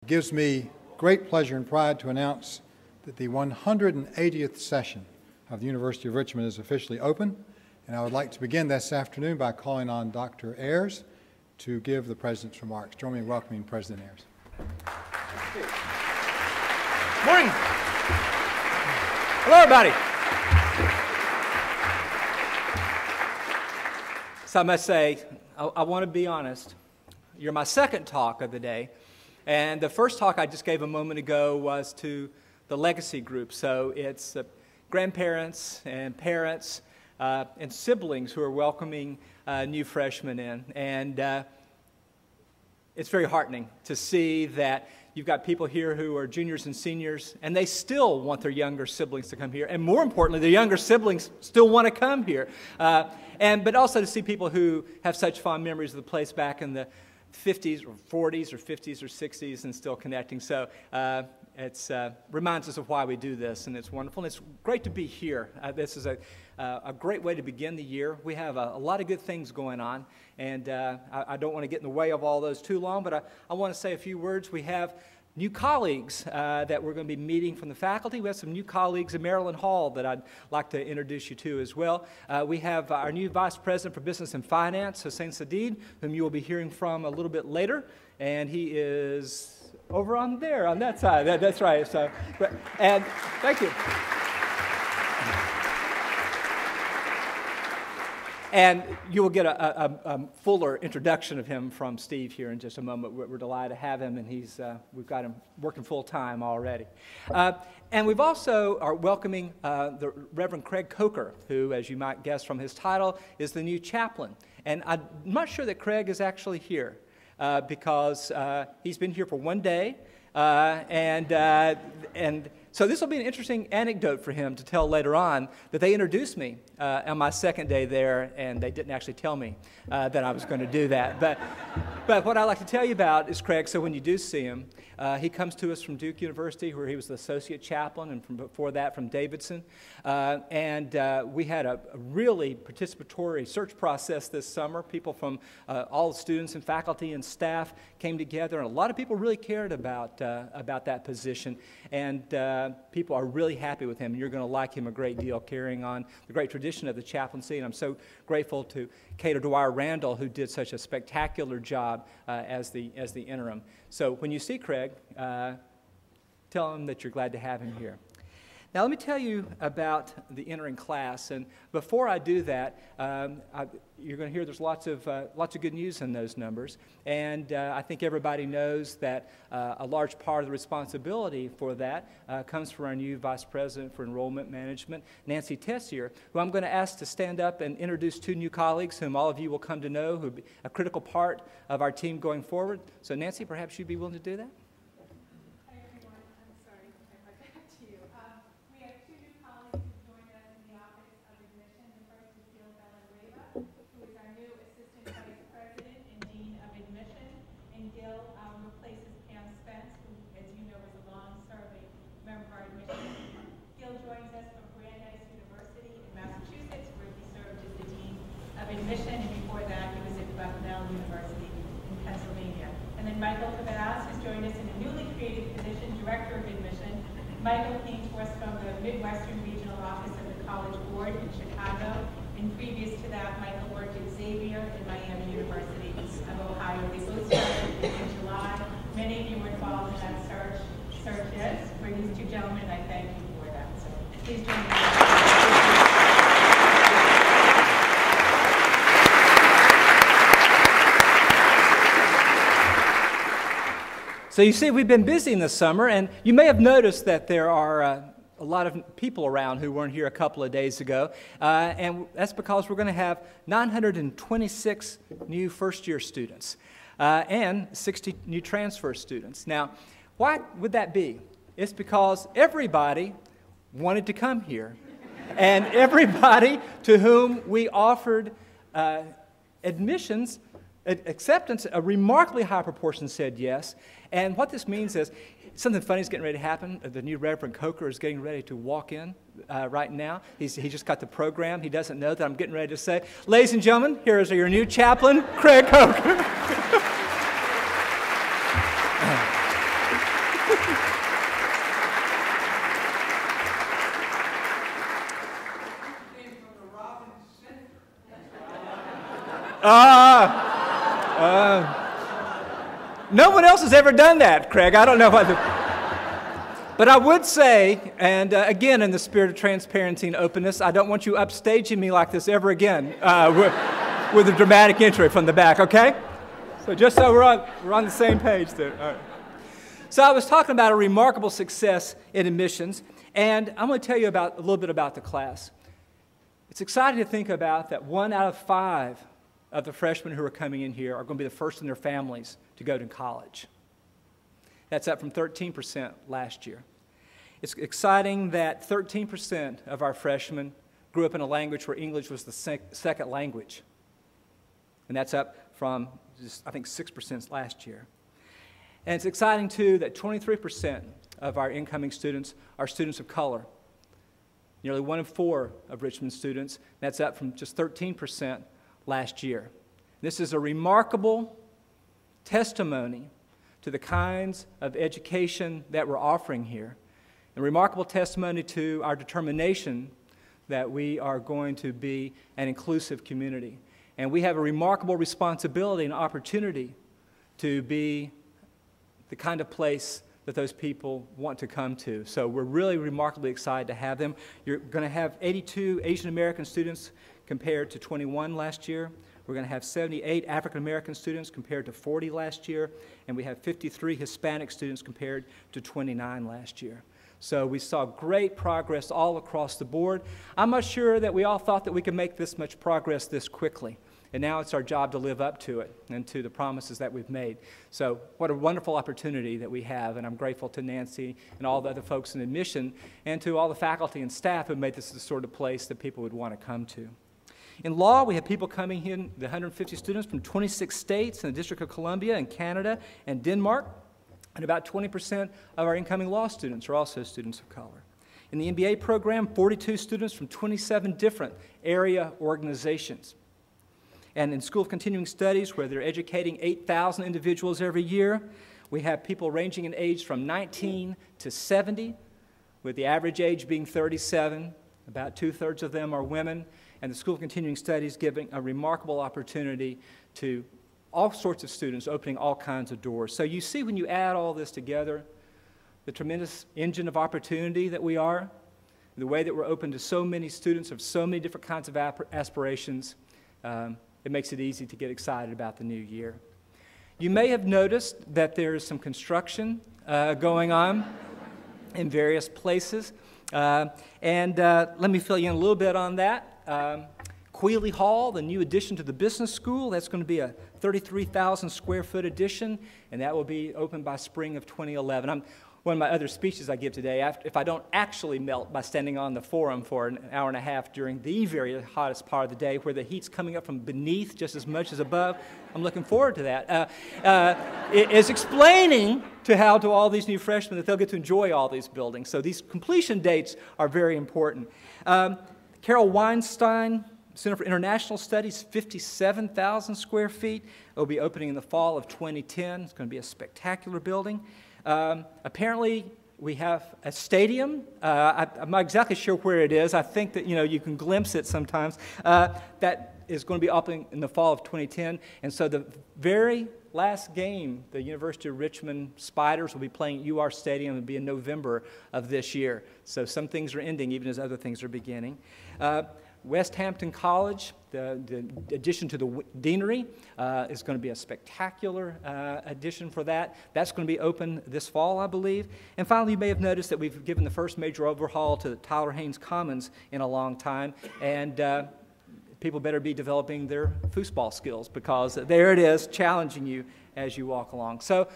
It gives me great pleasure and pride to announce that the 180th session of the University of Richmond is officially open, and I would like to begin this afternoon by calling on Dr. Ayers to give the President's remarks. Join me in welcoming President Ayers. Morning. Hello, everybody. So I must say, I want to be honest. You're my second talk of the day, and the first talk I just gave a moment ago was to the legacy group. So it's grandparents and parents and siblings who are welcoming new freshmen in. And it's very heartening to see that you've got people here who are juniors and seniors, and they still want their younger siblings to come here. And more importantly, their younger siblings still want to come here. But also to see people who have such fond memories of the place back in the 50s or 40s or 50s or 60s and still connecting. So it reminds us of why we do this, and it's wonderful. And it's great to be here. This is a great way to begin the year. We have a lot of good things going on, and I don't want to get in the way of all those too long, but I want to say a few words. We have new colleagues that we're going to be meeting from the faculty. We have some new colleagues in Maryland Hall that I'd like to introduce you to as well. We have our new Vice President for Business and Finance, Hussein Sadid, whom you will be hearing from a little bit later, and he is over on there, on that side. That's right. So, and thank you. And you will get a fuller introduction of him from Steve here in just a moment. We're delighted to have him, and we've got him working full-time already. And we've also are welcoming the Reverend Craig Coker, who, as you might guess from his title, is the new chaplain. And I'm not sure that Craig is actually here because he's been here for one day, and so this will be an interesting anecdote for him to tell later on, that they introduced me on my second day there, and they didn't actually tell me that I was going to do that. But what I'd like to tell you about is Craig, so when you do see him, he comes to us from Duke University, where he was the associate chaplain, and from before that from Davidson. We had a really participatory search process this summer. People from all the students and faculty and staff came together, and a lot of people really cared about that position. And people are really happy with him, and you're going to like him a great deal, carrying on the great tradition of the chaplaincy. And I'm so grateful to Cato Dwyer Randall, who did such a spectacular job as the interim. So when you see Craig, tell him that you're glad to have him here. Now let me tell you about the entering class, and before I do that, you're going to hear there's lots of good news in those numbers, and I think everybody knows that a large part of the responsibility for that comes from our new Vice President for Enrollment Management, Nancy Tessier, who I'm going to ask to stand up and introduce two new colleagues whom all of you will come to know, who will be a critical part of our team going forward. So Nancy, perhaps you'd be willing to do that? Michael came to us from the Midwestern Regional Office of the College Board in Chicago, and previous to that, Michael worked at Xavier and Miami University of Ohio. They both started in July. Many of you were involved in that search. Yes, for these two gentlemen, I thank you for that. So please join me. So you see, we've been busy in the summer, and you may have noticed that there are a lot of people around who weren't here a couple of days ago, and that's because we're going to have 926 new first-year students and 60 new transfer students. Now, why would that be? It's because everybody wanted to come here, and everybody to whom we offered acceptance, a remarkably high proportion said yes. And what this means is something funny is getting ready to happen. The new Reverend Coker is getting ready to walk in right now. He just got the program. He doesn't know that I'm getting ready to say, ladies and gentlemen, here is your new chaplain, Craig Coker. No one else has ever done that, Craig. I don't know what. But I would say, and again, in the spirit of transparency and openness, I don't want you upstaging me like this ever again with a dramatic entry from the back, okay? So just so we're on the same page there. All right. So I was talking about a remarkable success in admissions, and I'm going to tell you a little bit about the class. It's exciting to think about that 1 out of 5 of the freshmen who are coming in here are going to be the first in their families to go to college. That's up from 13% last year. It's exciting that 13% of our freshmen grew up in a language where English was the second language. And that's up from just, I think, 6% last year. And it's exciting, too, that 23% of our incoming students are students of color. Nearly 1 in 4 of Richmond students. That's up from just 13% last year. This is a remarkable testimony to the kinds of education that we're offering here, and remarkable testimony to our determination that we are going to be an inclusive community. And we have a remarkable responsibility and opportunity to be the kind of place that those people want to come to. So we're really remarkably excited to have them. You're going to have 82 Asian American students compared to 21 last year. We're going to have 78 African American students compared to 40 last year, and we have 53 Hispanic students compared to 29 last year. So we saw great progress all across the board. I'm not sure that we all thought that we could make this much progress this quickly, and now it's our job to live up to it and to the promises that we've made. So what a wonderful opportunity that we have, and I'm grateful to Nancy and all the other folks in admission and to all the faculty and staff who made this the sort of place that people would want to come to. In law, we have people coming in, the 150 students from 26 states in the District of Columbia and Canada and Denmark, and about 20% of our incoming law students are also students of color. In the MBA program, 42 students from 27 different area organizations. And in School of Continuing Studies, where they're educating 8,000 individuals every year, we have people ranging in age from 19 to 70, with the average age being 37. About 2/3 of them are women. And the School of Continuing Studies giving a remarkable opportunity to all sorts of students, opening all kinds of doors. So you see, when you add all this together, the tremendous engine of opportunity that we are, the way that we're open to so many students of so many different kinds of aspirations, it makes it easy to get excited about the new year. You may have noticed that there is some construction going on in various places. Let me fill you in a little bit on that. Quealy Hall, the new addition to the business school, that's going to be a 33,000 square foot addition, and that will be open by spring of 2011. One of my other speeches I give today, if I don't actually melt by standing on the forum for an hour and a half during the very hottest part of the day, where the heat's coming up from beneath just as much as above, I'm looking forward to that, is explaining to all these new freshmen that they'll get to enjoy all these buildings. So these completion dates are very important. Carol Weinstein Center for International Studies, 57,000 square feet. It will be opening in the fall of 2010. It's going to be a spectacular building. Apparently, we have a stadium. I'm not exactly sure where it is. I think that you can glimpse it sometimes. That is going to be opening in the fall of 2010. And so the very last game, the University of Richmond Spiders will be playing at UR Stadium. It will be in November of this year. So some things are ending even as other things are beginning. West Hampton College, the addition to the deanery, is going to be a spectacular addition for that. That's going to be open this fall, I believe. And finally, you may have noticed that we've given the first major overhaul to the Tyler Haynes Commons in a long time. And people better be developing their foosball skills, because there it is, challenging you as you walk along. So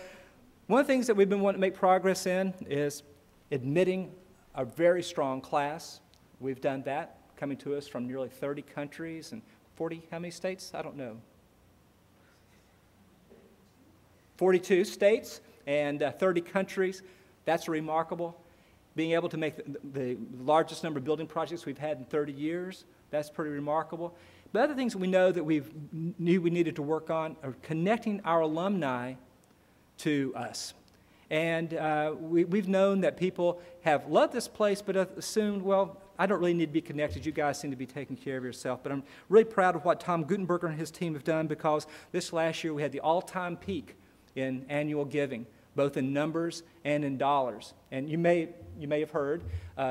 one of the things that we've been wanting to make progress in is admitting a very strong class. We've done that, coming to us from nearly 30 countries and 40, how many states? I don't know. 42 states and 30 countries. That's remarkable. Being able to make the largest number of building projects we've had in 30 years, that's pretty remarkable. But other things that we know that we knew we needed to work on are connecting our alumni to us. And we've known that people have loved this place, but have assumed, well, I don't really need to be connected. You guys seem to be taking care of yourself. But I'm really proud of what Tom Gutenberger and his team have done, because this last year we had the all-time peak in annual giving, both in numbers and in dollars. And you may have heard,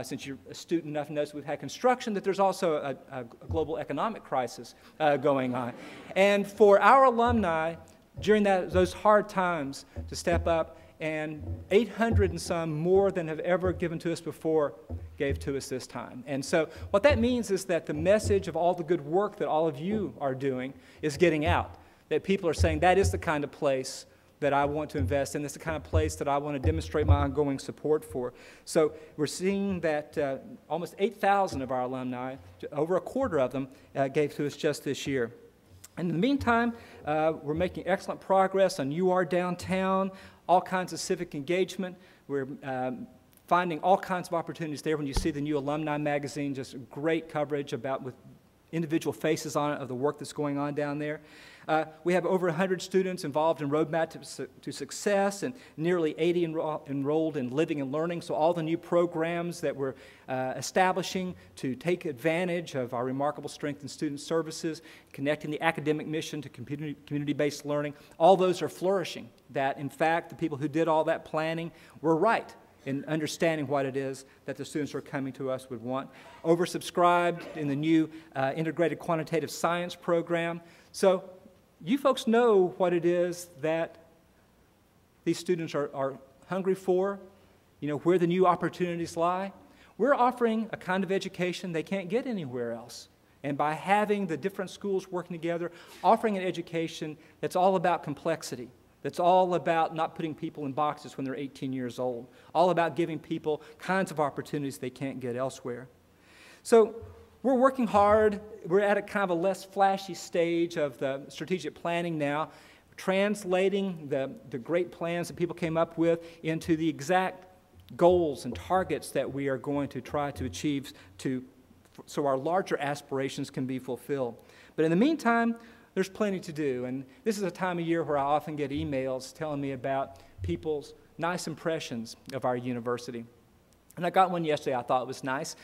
since you're astute enough to notice we've had construction, that there's also a global economic crisis going on. And for our alumni, during those hard times, to step up, and 800 and some more than have ever given to us before gave to us this time. And so what that means is that the message of all the good work that all of you are doing is getting out, that people are saying that is the kind of place that I want to invest in. It's the kind of place that I want to demonstrate my ongoing support for. So we're seeing that almost 8,000 of our alumni, over a quarter of them, gave to us just this year. And in the meantime, we're making excellent progress on UR downtown, all kinds of civic engagement. We're finding all kinds of opportunities there. When you see the new alumni magazine, just great coverage with individual faces on it of the work that's going on down there. We have over 100 students involved in Roadmap to Success, and nearly 80 enrolled in Living and Learning. So all the new programs that we're establishing to take advantage of our remarkable strength in student services, connecting the academic mission to community-based learning, all those are flourishing. That, in fact, the people who did all that planning were right in understanding what it is that the students who are coming to us would want. Oversubscribed in the new integrated quantitative science program. So you folks know what it is that these students are hungry for, where the new opportunities lie. We're offering a kind of education they can't get anywhere else. And by having the different schools working together, offering an education that's all about complexity, that's all about not putting people in boxes when they're 18 years old, all about giving people kinds of opportunities they can't get elsewhere. So we're working hard. We're at a kind of a less flashy stage of the strategic planning now, translating the great plans that people came up with into the exact goals and targets that we are going to try to achieve so our larger aspirations can be fulfilled. But in the meantime, there's plenty to do. And this is a time of year where I often get emails telling me about people's nice impressions of our university. And I got one yesterday I thought was nice.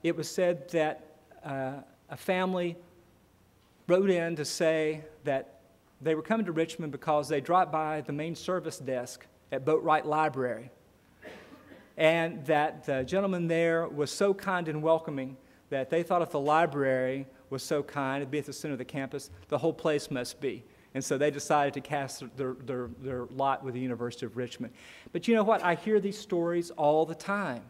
It was said that a family wrote in to say that they were coming to Richmond because they dropped by the main service desk at Boatwright Library, and that the gentleman there was so kind and welcoming that they thought if the library was so kind, it'd be at the center of the campus, the whole place must be. And so they decided to cast their lot with the University of Richmond. But you know what? I hear these stories all the time,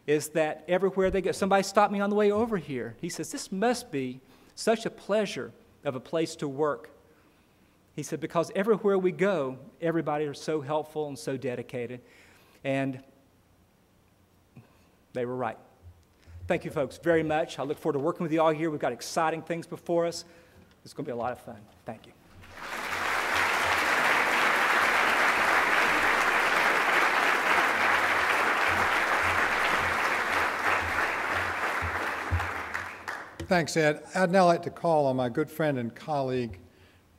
is that everywhere they go, somebody stopped me on the way over here. He says, this must be such a pleasure of a place to work. He said, because everywhere we go, everybody is so helpful and so dedicated. And they were right. Thank you, folks, very much. I look forward to working with you all year. We've got exciting things before us. It's going to be a lot of fun. Thank you. Thanks, Ed. I'd now like to call on my good friend and colleague,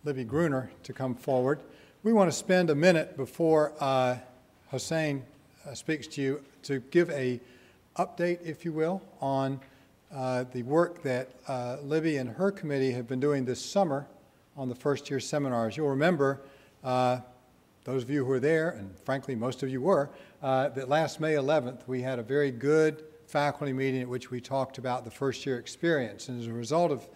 Libby Gruner, to come forward. We want to spend a minute before Hossein speaks to you to give a update, if you will, on the work that Libby and her committee have been doing this summer on the first-year seminars. You'll remember, those of you who were there, and frankly most of you were, that last May 11th we had a very good faculty meeting at which we talked about the first-year experience. And as a result of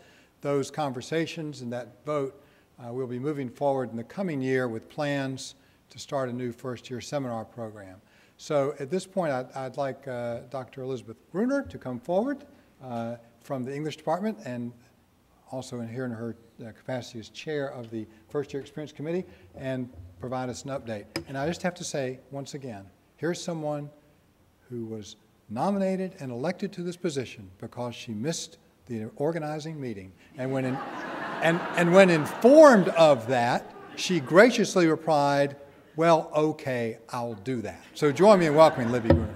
those conversations and that vote, we'll be moving forward in the coming year with plans to start a new first-year seminar program. So at this point, I'd like Dr. Elizabeth Gruner to come forward from the English department, and also here in her capacity as chair of the First Year Experience Committee, and provide us an update. And I just have to say, once again, here's someone who was nominated and elected to this position because she missed the organizing meeting. And when, when informed of that, she graciously replied, well, okay, I'll do that. So join me in welcoming Libby Gruner.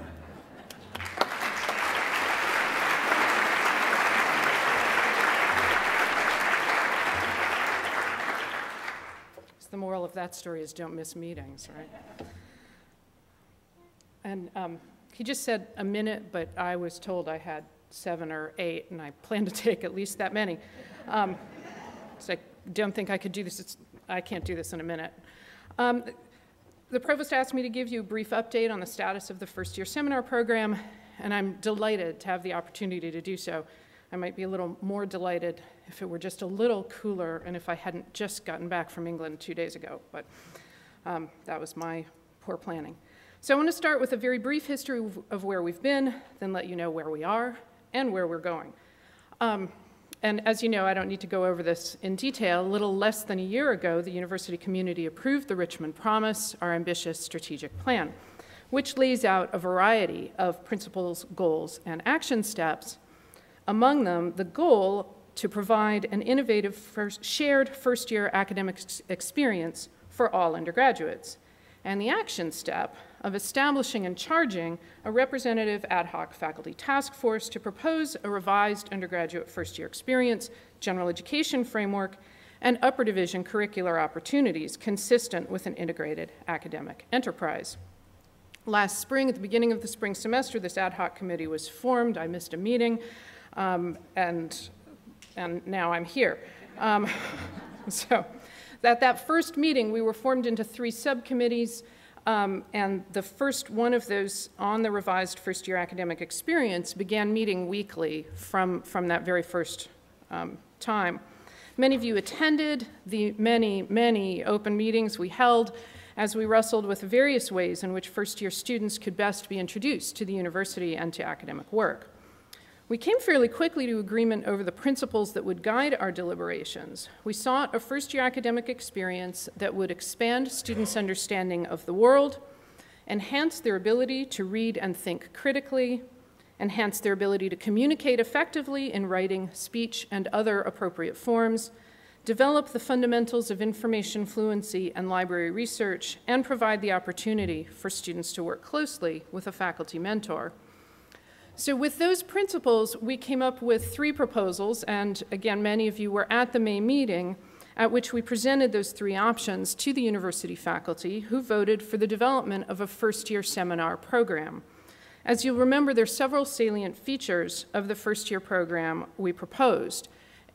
The moral of that story is don't miss meetings, right? And he just said a minute, but I was told I had 7 or 8, and I plan to take at least that many. So I don't think I could do this. I can't do this in a minute. The provost asked me to give you a brief update on the status of the first-year seminar program, and I'm delighted to have the opportunity to do so. I might be a little more delighted if it were just a little cooler and if I hadn't just gotten back from England 2 days ago, but that was my poor planning. So I want to start with a very brief history of where we've been, then let you know where we are and where we're going. And as you know, I don't need to go over this in detail. A little less than a year ago, the university community approved the Richmond Promise, our ambitious strategic plan, which lays out a variety of principles, goals, and action steps. Among them, the goal to provide an innovative shared first-year academic experience for all undergraduates, and the action step of establishing and charging a representative ad hoc faculty task force to propose a revised undergraduate first-year experience, general education framework, and upper division curricular opportunities consistent with an integrated academic enterprise. Last spring, at the beginning of the spring semester, this ad hoc committee was formed. I missed a meeting, and now I'm here. So that first meeting, we were formed into 3 subcommittees, and the first one of those on the revised first-year academic experience began meeting weekly from that very first time. Many of you attended the many open meetings we held as we wrestled with various ways in which first-year students could best be introduced to the university and to academic work. We came fairly quickly to agreement over the principles that would guide our deliberations. We sought a first-year academic experience that would expand students' understanding of the world, enhance their ability to read and think critically, enhance their ability to communicate effectively in writing, speech, and other appropriate forms, develop the fundamentals of information fluency and library research, and provide the opportunity for students to work closely with a faculty mentor. So with those principles, we came up with 3 proposals, and again, many of you were at the May meeting, at which we presented those 3 options to the university faculty, who voted for the development of a first-year seminar program. As you'll remember, there are several salient features of the first-year program we proposed.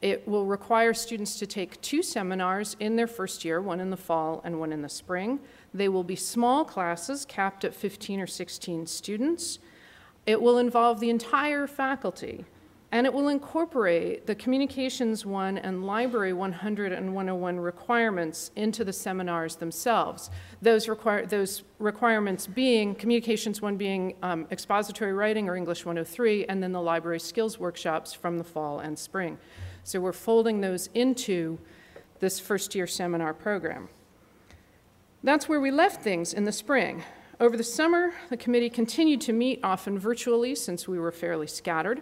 It will require students to take 2 seminars in their first year, one in the fall and one in the spring. They will be small classes, capped at 15 or 16 students. It will involve the entire faculty, and it will incorporate the Communications 1 and Library 100 and 101 requirements into the seminars themselves. Those requirements being, Communications 1 being expository writing or English 103, and then the library skills workshops from the fall and spring. So we're folding those into this first-year seminar program. That's where we left things in the spring. Over the summer, the committee continued to meet, often virtually, since we were fairly scattered.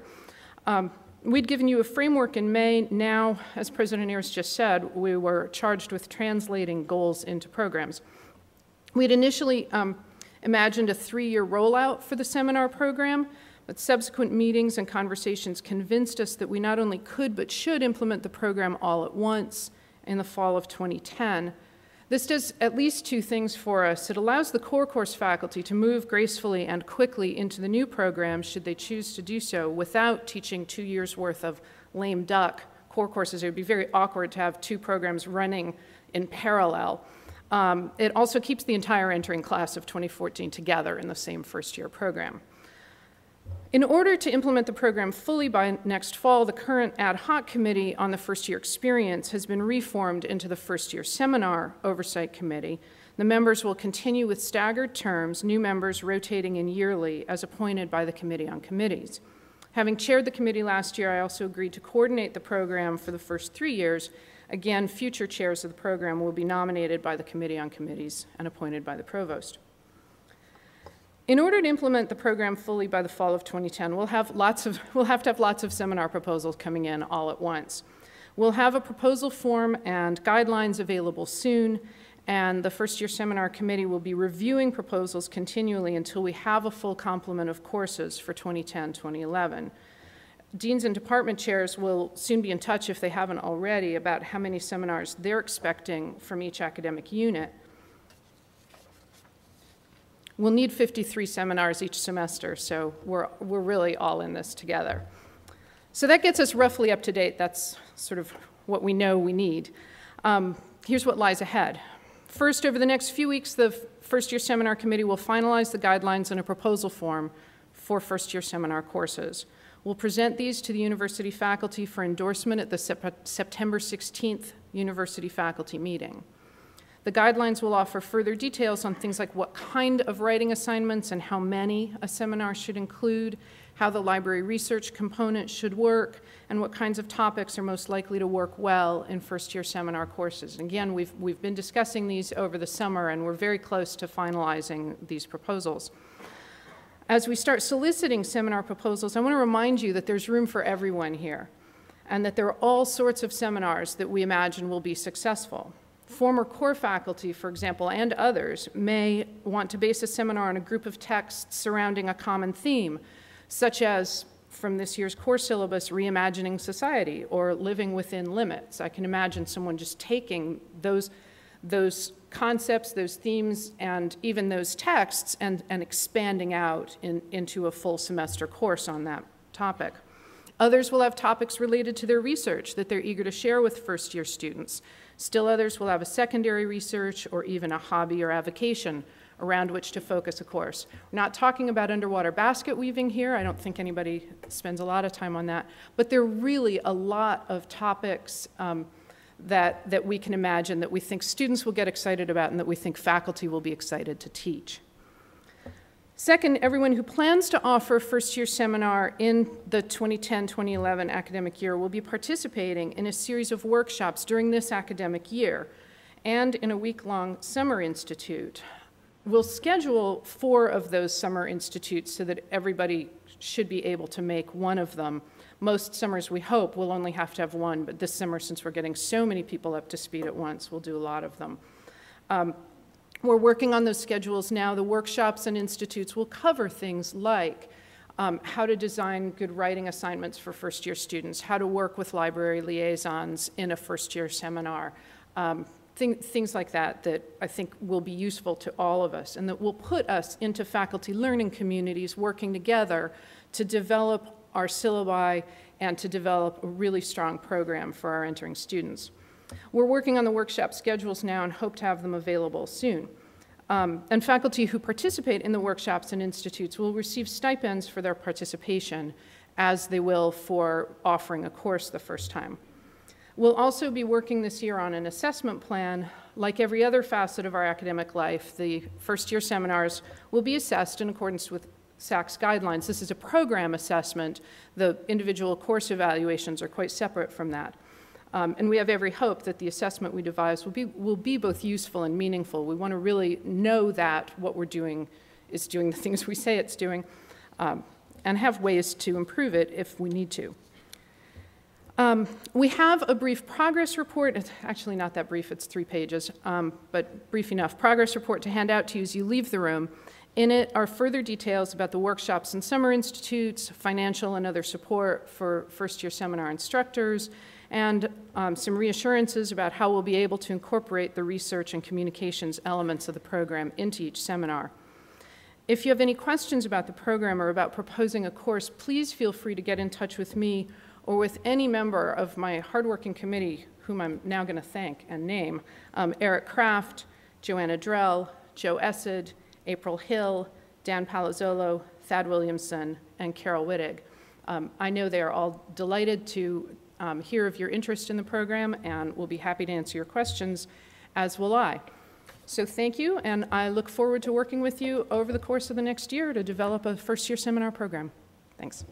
We'd given you a framework in May. Now, as President Ayers just said, we were charged with translating goals into programs. We'd initially imagined a 3-year rollout for the seminar program, but subsequent meetings and conversations convinced us that we not only could but should implement the program all at once in the fall of 2010. This does at least 2 things for us. It allows the core course faculty to move gracefully and quickly into the new program should they choose to do so without teaching 2 years' worth of lame duck core courses. It would be very awkward to have 2 programs running in parallel. It also keeps the entire entering class of 2014 together in the same first-year program. In order to implement the program fully by next fall, the current ad hoc committee on the first-year experience has been reformed into the first-year seminar oversight committee. The members will continue with staggered terms, new members rotating in yearly as appointed by the Committee on Committees. Having chaired the committee last year, I also agreed to coordinate the program for the first 3 years. Again, future chairs of the program will be nominated by the Committee on Committees and appointed by the provost. In order to implement the program fully by the fall of 2010, we'll have to have lots of seminar proposals coming in all at once. We'll have a proposal form and guidelines available soon, and the first-year seminar committee will be reviewing proposals continually until we have a full complement of courses for 2010-2011. Deans and department chairs will soon be in touch, if they haven't already, about how many seminars they're expecting from each academic unit. We'll need 53 seminars each semester, so we're really all in this together. So that gets us roughly up to date. That's sort of what we know we need. Here's what lies ahead. First, over the next few weeks, the first-year seminar committee will finalize the guidelines in a proposal form for first-year seminar courses. We'll present these to the university faculty for endorsement at the September 16th university faculty meeting. The guidelines will offer further details on things like what kind of writing assignments and how many a seminar should include, how the library research component should work, and what kinds of topics are most likely to work well in first-year seminar courses. And again, we've been discussing these over the summer, and we're very close to finalizing these proposals. As we start soliciting seminar proposals, I want to remind you that there's room for everyone here, and that there are all sorts of seminars that we imagine will be successful. Former core faculty, for example, and others may want to base a seminar on a group of texts surrounding a common theme, such as, from this year's core syllabus, Reimagining Society or Living Within Limits. I can imagine someone just taking those concepts, those themes, and even those texts and expanding out into a full semester course on that topic. Others will have topics related to their research that they're eager to share with first-year students. Still others will have a secondary research or even a hobby or avocation around which to focus a course. We're not talking about underwater basket weaving here. I don't think anybody spends a lot of time on that. But there are really a lot of topics that we can imagine that we think students will get excited about and that we think faculty will be excited to teach. Second, everyone who plans to offer a first-year seminar in the 2010-2011 academic year will be participating in a series of workshops during this academic year and in a week-long summer institute. We'll schedule 4 of those summer institutes so that everybody should be able to make one of them. Most summers, we hope, we'll only have to have one, but this summer, since we're getting so many people up to speed at once, we'll do a lot of them. We're working on those schedules now. The workshops and institutes will cover things like how to design good writing assignments for first-year students, how to work with library liaisons in a first-year seminar, things like that I think will be useful to all of us and that will put us into faculty learning communities working together to develop our syllabi and to develop a really strong program for our entering students. We're working on the workshop schedules now and hope to have them available soon. And faculty who participate in the workshops and institutes will receive stipends for their participation, as they will for offering a course the first time. We'll also be working this year on an assessment plan. Like every other facet of our academic life, the first-year seminars will be assessed in accordance with SAC's guidelines. This is a program assessment. The individual course evaluations are quite separate from that. And we have every hope that the assessment we devise will be both useful and meaningful. We want to really know that what we're doing is doing the things we say it's doing, and have ways to improve it if we need to. We have a brief progress report. It's actually not that brief, it's 3 pages, but brief enough. Progress report to hand out to you as you leave the room. In it are further details about the workshops and summer institutes, financial and other support for first-year seminar instructors, and some reassurances about how we'll be able to incorporate the research and communications elements of the program into each seminar. If you have any questions about the program or about proposing a course, please feel free to get in touch with me or with any member of my hardworking committee, whom I'm now going to thank and name, Eric Kraft, Joanna Drell, Joe Essed, April Hill, Dan Palazzolo, Thad Williamson, and Carol Wittig. I know they are all delighted to hear of your interest in the program and will be happy to answer your questions, as will I. So thank you, and I look forward to working with you over the course of the next year to develop a first-year seminar program. Thanks.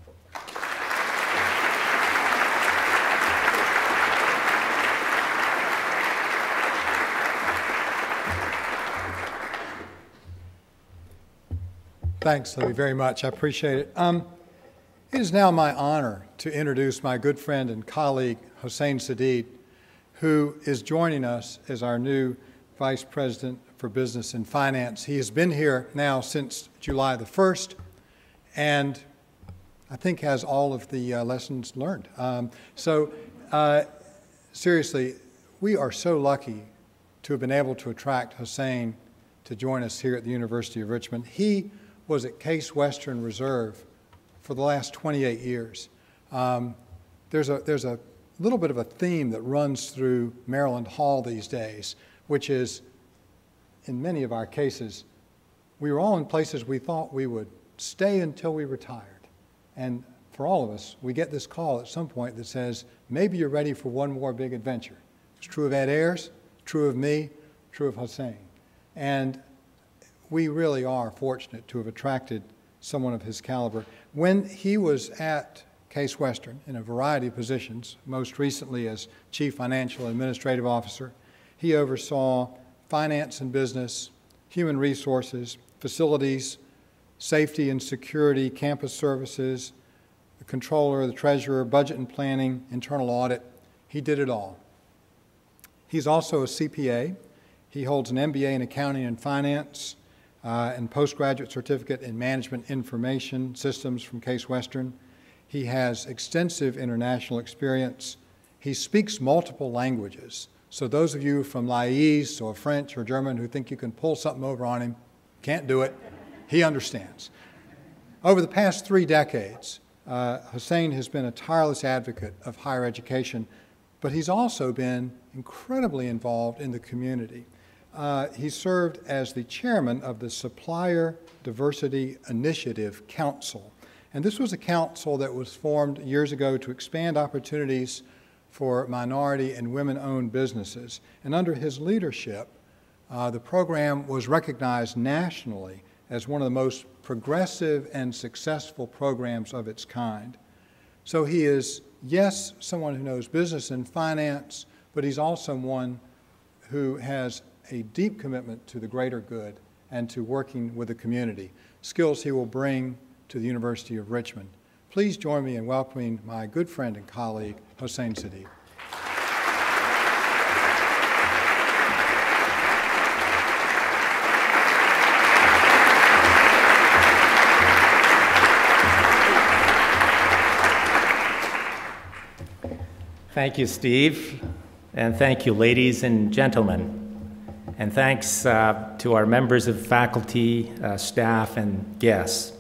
Thanks, Libby, very much. I appreciate it. It is now my honor to introduce my good friend and colleague, Hossein Sadid, who is joining us as our new Vice President for Business and Finance. He has been here now since July the 1st, and I think has all of the lessons learned. Seriously, we are so lucky to have been able to attract Hossein to join us here at the University of Richmond. He was at Case Western Reserve for the last 28 years. There's a little bit of a theme that runs through Maryland Hall these days, which is, in many of our cases, we were all in places we thought we would stay until we retired. And for all of us, we get this call at some point that says, maybe you're ready for one more big adventure. It's true of Ed Ayers, true of me, true of Hossein. And we really are fortunate to have attracted someone of his caliber. When he was at Case Western in a variety of positions, most recently as Chief Financial and Administrative Officer, he oversaw finance and business, human resources, facilities, safety and security, campus services, the controller, the treasurer, budget and planning, internal audit. He did it all. He's also a CPA. He holds an MBA in accounting and finance and postgraduate certificate in management information systems from Case Western. He has extensive international experience. He speaks multiple languages. So those of you from l'Aïs or French or German who think you can pull something over on him, can't do it. He understands. Over the past 3 decades, Hossein has been a tireless advocate of higher education, but he's also been incredibly involved in the community. He served as the chairman of the Supplier Diversity Initiative Council. And this was a council that was formed years ago to expand opportunities for minority and women-owned businesses. And under his leadership, the program was recognized nationally as one of the most progressive and successful programs of its kind. So he is, yes, someone who knows business and finance, but he's also one who has a deep commitment to the greater good and to working with the community, skills he will bring to the University of Richmond. Please join me in welcoming my good friend and colleague, Hossein Siddiq. Thank you, Steve, and thank you, ladies and gentlemen. And thanks to our members of faculty, staff, and guests.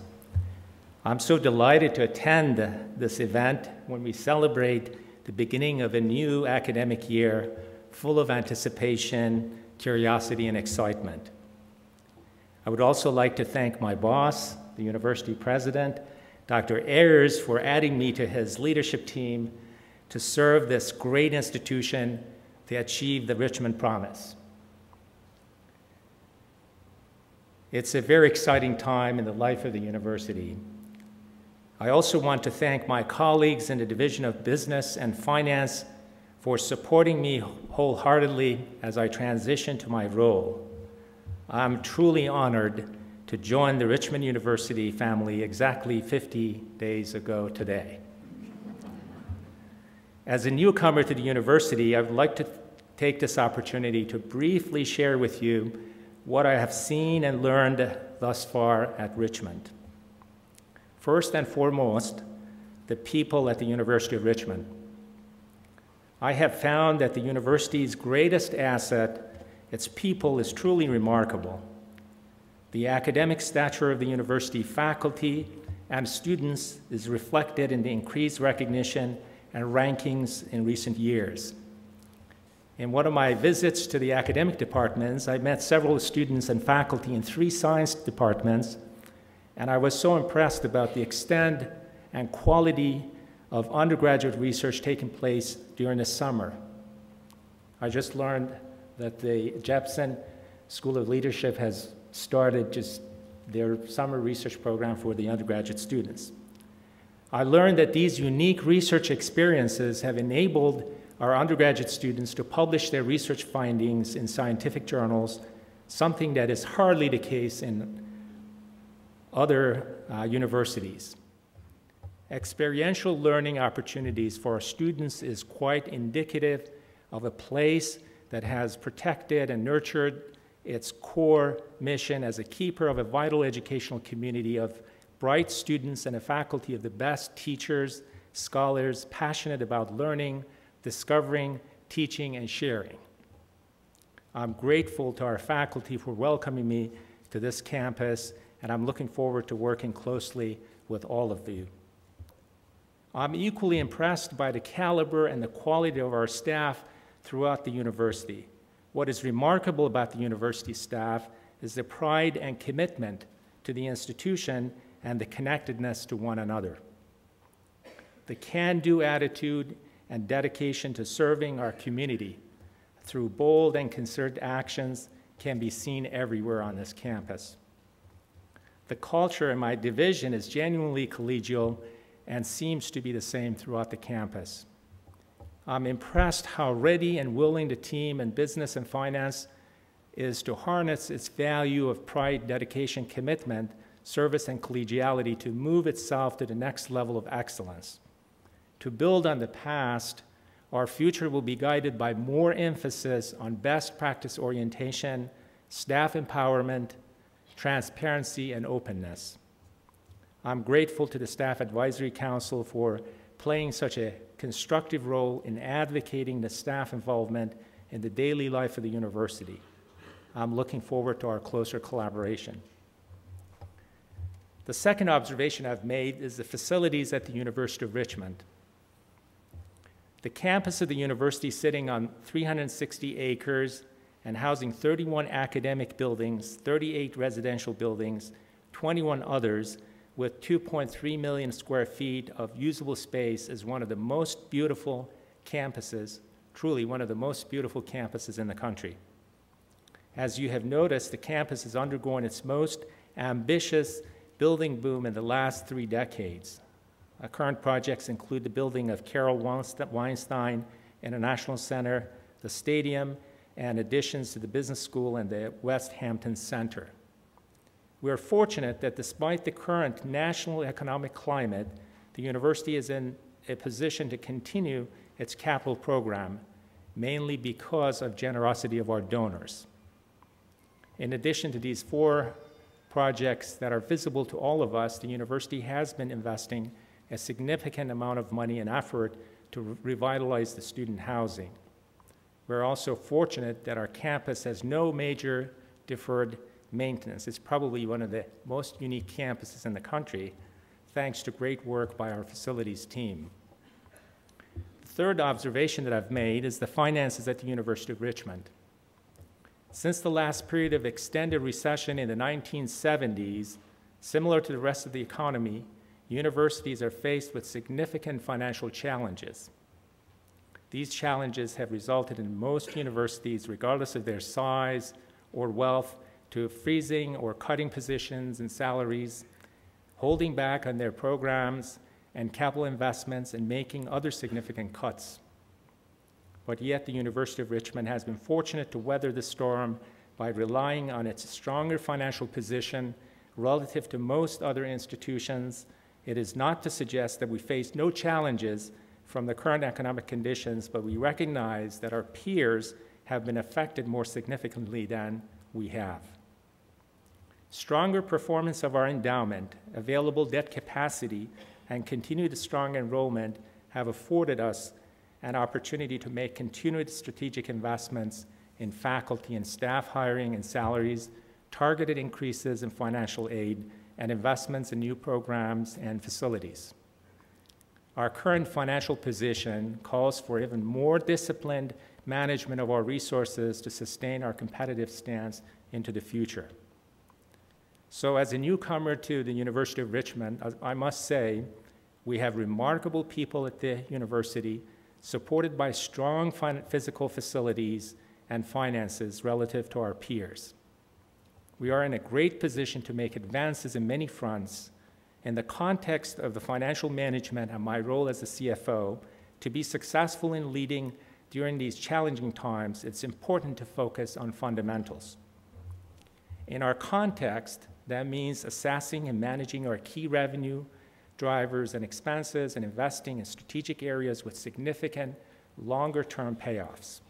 I'm so delighted to attend this event when we celebrate the beginning of a new academic year full of anticipation, curiosity, and excitement. I would also like to thank my boss, the university president, Dr. Ayers, for adding me to his leadership team to serve this great institution to achieve the Richmond promise. It's a very exciting time in the life of the university. I also want to thank my colleagues in the Division of Business and Finance for supporting me wholeheartedly as I transition to my role. I'm truly honored to join the Richmond University family exactly 50 days ago today. As a newcomer to the university, I would like to take this opportunity to briefly share with you what I have seen and learned thus far at Richmond. First and foremost, the people at the University of Richmond. I have found that the university's greatest asset, its people, is truly remarkable. The academic stature of the university faculty and students is reflected in the increased recognition and rankings in recent years. In one of my visits to the academic departments, I met several students and faculty in 3 science departments, and I was so impressed about the extent and quality of undergraduate research taking place during the summer. I just learned that the Jepson School of Leadership has started just their summer research program for the undergraduate students. I learned that these unique research experiences have enabled our undergraduate students to publish their research findings in scientific journals, something that is hardly the case in other universities. Experiential learning opportunities for our students is quite indicative of a place that has protected and nurtured its core mission as a keeper of a vital educational community of bright students and a faculty of the best teachers, scholars, passionate about learning, discovering, teaching, and sharing. I'm grateful to our faculty for welcoming me to this campus, and I'm looking forward to working closely with all of you. I'm equally impressed by the caliber and the quality of our staff throughout the university. What is remarkable about the university staff is the pride and commitment to the institution and the connectedness to one another. The can-do attitude and dedication to serving our community through bold and concerted actions can be seen everywhere on this campus. The culture in my division is genuinely collegial and seems to be the same throughout the campus. I'm impressed how ready and willing the team in business and finance is to harness its value of pride, dedication, commitment, service, and collegiality to move itself to the next level of excellence. To build on the past, our future will be guided by more emphasis on best practice orientation, staff empowerment, transparency, and openness. I'm grateful to the Staff Advisory Council for playing such a constructive role in advocating the staff involvement in the daily life of the university. I'm looking forward to our closer collaboration. The second observation I've made is the facilities at the University of Richmond. The campus of the university, sitting on 360 acres and housing 31 academic buildings, 38 residential buildings, 21 others, with 2.3 million square feet of usable space, is one of the most beautiful campuses, truly one of the most beautiful campuses in the country. As you have noticed, the campus is undergoing its most ambitious building boom in the last 3 decades. Current projects include the building of Carol Weinstein International Center, the stadium, and additions to the business school and the West Hampton Center. We are fortunate that despite the current national economic climate, the university is in a position to continue its capital program, mainly because of generosity of our donors. In addition to these 4 projects that are visible to all of us, the university has been investing a significant amount of money and effort to revitalize the student housing. We're also fortunate that our campus has no major deferred maintenance. It's probably one of the most unique campuses in the country, thanks to great work by our facilities team. The third observation that I've made is the finances at the University of Richmond. Since the last period of extended recession in the 1970s, similar to the rest of the economy, universities are faced with significant financial challenges. These challenges have resulted in most universities, regardless of their size or wealth, to freezing or cutting positions and salaries, holding back on their programs and capital investments, and making other significant cuts. But yet the University of Richmond has been fortunate to weather the storm by relying on its stronger financial position relative to most other institutions. It is not to suggest that we face no challenges from the current economic conditions, but we recognize that our peers have been affected more significantly than we have. Stronger performance of our endowment, available debt capacity, and continued strong enrollment have afforded us an opportunity to make continued strategic investments in faculty and staff hiring and salaries, targeted increases in financial aid, and investments in new programs and facilities. Our current financial position calls for even more disciplined management of our resources to sustain our competitive stance into the future. So as a newcomer to the University of Richmond, I must say we have remarkable people at the university, supported by strong physical facilities and finances relative to our peers. We are in a great position to make advances in many fronts. In the context of the financial management and my role as a CFO, to be successful in leading during these challenging times, it's important to focus on fundamentals. In our context, that means assessing and managing our key revenue drivers and expenses and investing in strategic areas with significant longer-term payoffs.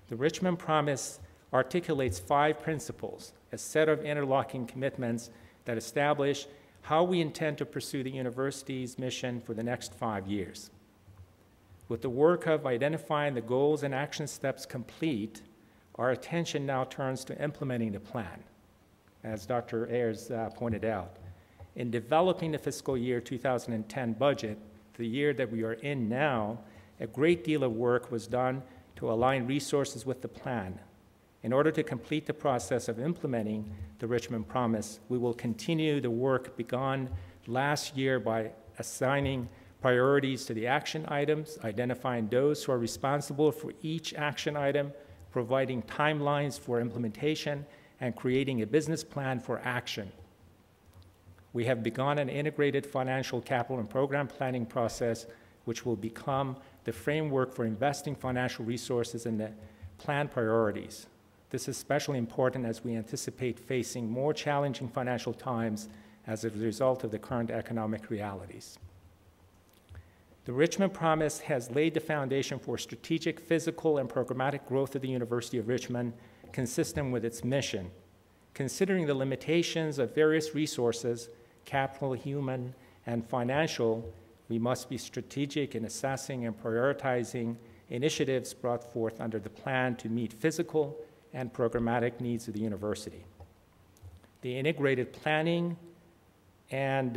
The Richmond Promise articulates 5 principles, a set of interlocking commitments that establish how we intend to pursue the university's mission for the next 5 years. With the work of identifying the goals and action steps complete, our attention now turns to implementing the plan, as Dr. Ayers pointed out. In developing the fiscal year 2010 budget, the year that we are in now, a great deal of work was done to align resources with the plan. In order to complete the process of implementing the Richmond Promise, we will continue the work begun last year by assigning priorities to the action items, identifying those who are responsible for each action item, providing timelines for implementation, and creating a business plan for action. We have begun an integrated financial capital and program planning process, which will become the framework for investing financial resources in the plan priorities. This is especially important as we anticipate facing more challenging financial times as a result of the current economic realities. The Richmond Promise has laid the foundation for strategic physical and programmatic growth of the University of Richmond, consistent with its mission. Considering the limitations of various resources, capital, human, and financial, we must be strategic in assessing and prioritizing initiatives brought forth under the plan to meet physical and programmatic needs of the university. The integrated planning and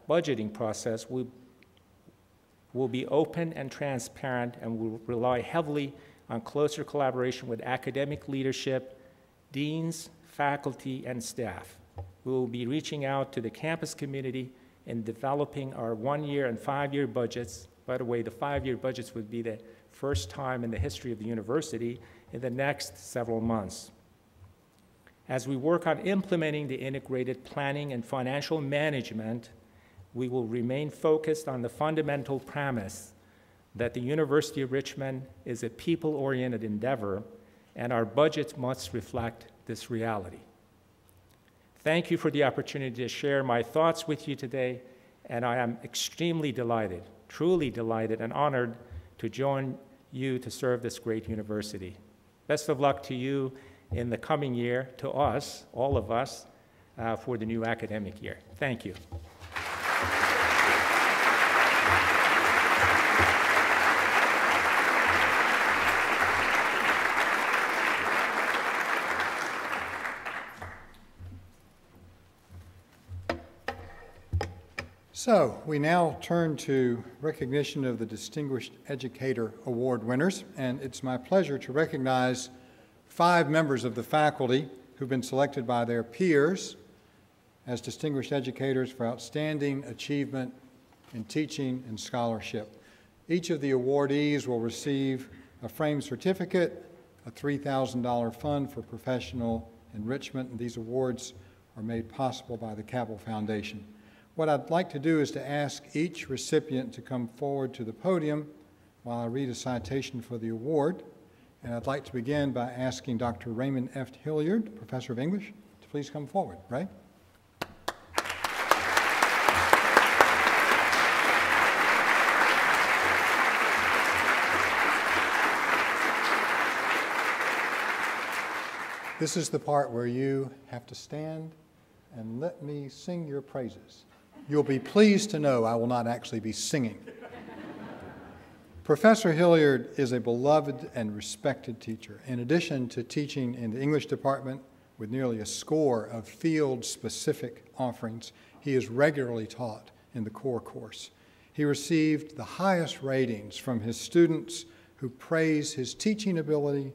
budgeting process will be open and transparent and will rely heavily on closer collaboration with academic leadership, deans, faculty, and staff. We will be reaching out to the campus community in developing our 1-year and 5-year budgets. By the way, the 5-year budgets would be the first time in the history of the university in the next several months. As we work on implementing the integrated planning and financial management, we will remain focused on the fundamental premise that the University of Richmond is a people-oriented endeavor, and our budgets must reflect this reality. Thank you for the opportunity to share my thoughts with you today, and I am extremely delighted, truly delighted and honored to join you to serve this great university. Best of luck to you in the coming year, to us, all of us, for the new academic year. Thank you. So we now turn to recognition of the Distinguished Educator Award winners, and it's my pleasure to recognize 5 members of the faculty who've been selected by their peers as distinguished educators for outstanding achievement in teaching and scholarship. Each of the awardees will receive a framed certificate, a $3,000 fund for professional enrichment, and these awards are made possible by the Cabell Foundation. What I'd like to do is to ask each recipient to come forward to the podium while I read a citation for the award. And I'd like to begin by asking Dr. Raymond F. Hilliard, Professor of English, to please come forward. Ray? This is the part where you have to stand and let me sing your praises. You'll be pleased to know I will not actually be singing. Professor Hilliard is a beloved and respected teacher. In addition to teaching in the English department with nearly a score of field-specific offerings, he is regularly taught in the core course. He received the highest ratings from his students who praise his teaching ability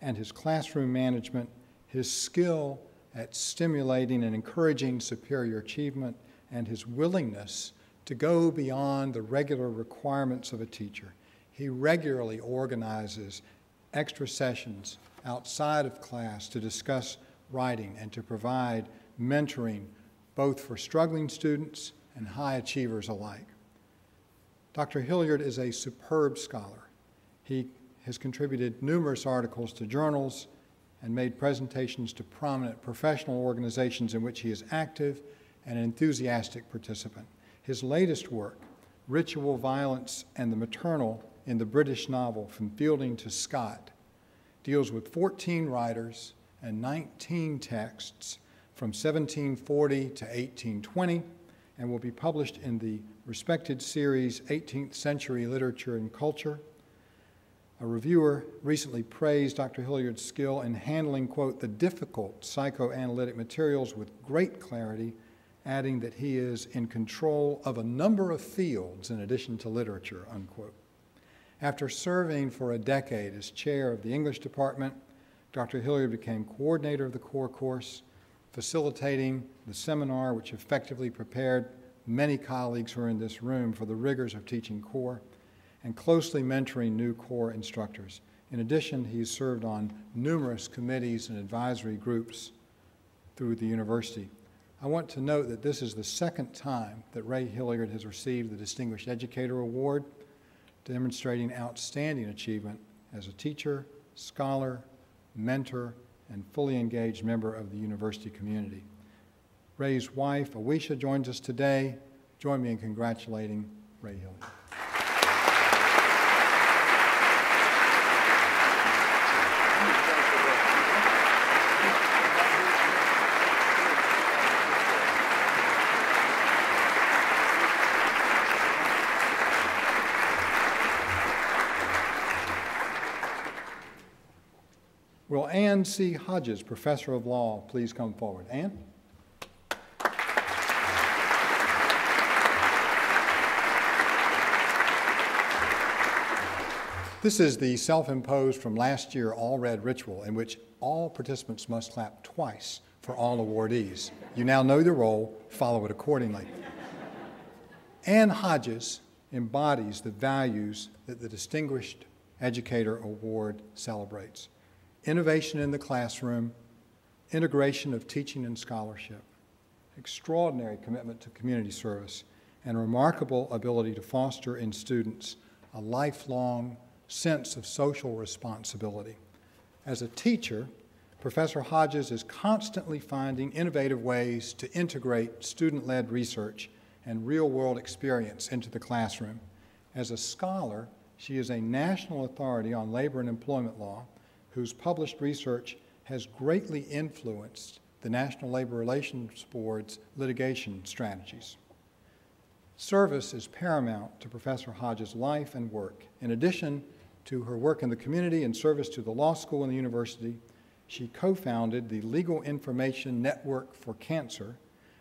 and his classroom management, his skill at stimulating and encouraging superior achievement, and his willingness to go beyond the regular requirements of a teacher. He regularly organizes extra sessions outside of class to discuss writing and to provide mentoring both for struggling students and high achievers alike. Dr. Hilliard is a superb scholar. He has contributed numerous articles to journals and made presentations to prominent professional organizations in which he is active and an enthusiastic participant. His latest work, Ritual Violence and the Maternal in the British Novel, From Fielding to Scott, deals with 14 writers and 19 texts from 1740 to 1820 and will be published in the respected series 18th Century Literature and Culture. A reviewer recently praised Dr. Hilliard's skill in handling, quote, the difficult psychoanalytic materials with great clarity, adding that he is in control of a number of fields in addition to literature, unquote. After serving for a decade as chair of the English department, Dr. Hilliard became coordinator of the core course, facilitating the seminar which effectively prepared many colleagues who are in this room for the rigors of teaching core, and closely mentoring new core instructors. In addition, he's served on numerous committees and advisory groups through the university. I want to note that this is the second time that Ray Hilliard has received the Distinguished Educator Award, demonstrating outstanding achievement as a teacher, scholar, mentor, and fully engaged member of the university community. Ray's wife, Awisha, joins us today. Join me in congratulating Ray Hilliard. Will Ann C. Hodges, Professor of Law, please come forward? Ann? This is the self-imposed from last year all-red ritual in which all participants must clap twice for all awardees. You now know the role, follow it accordingly. Ann Hodges embodies the values that the Distinguished Educator Award celebrates: innovation in the classroom, integration of teaching and scholarship, extraordinary commitment to community service, and remarkable ability to foster in students a lifelong sense of social responsibility. As a teacher, Professor Hodges is constantly finding innovative ways to integrate student-led research and real-world experience into the classroom. As a scholar, she is a national authority on labor and employment law, whose published research has greatly influenced the National Labor Relations Board's litigation strategies. Service is paramount to Professor Hodges' life and work. In addition to her work in the community and service to the law school and the university, she co-founded the Legal Information Network for Cancer,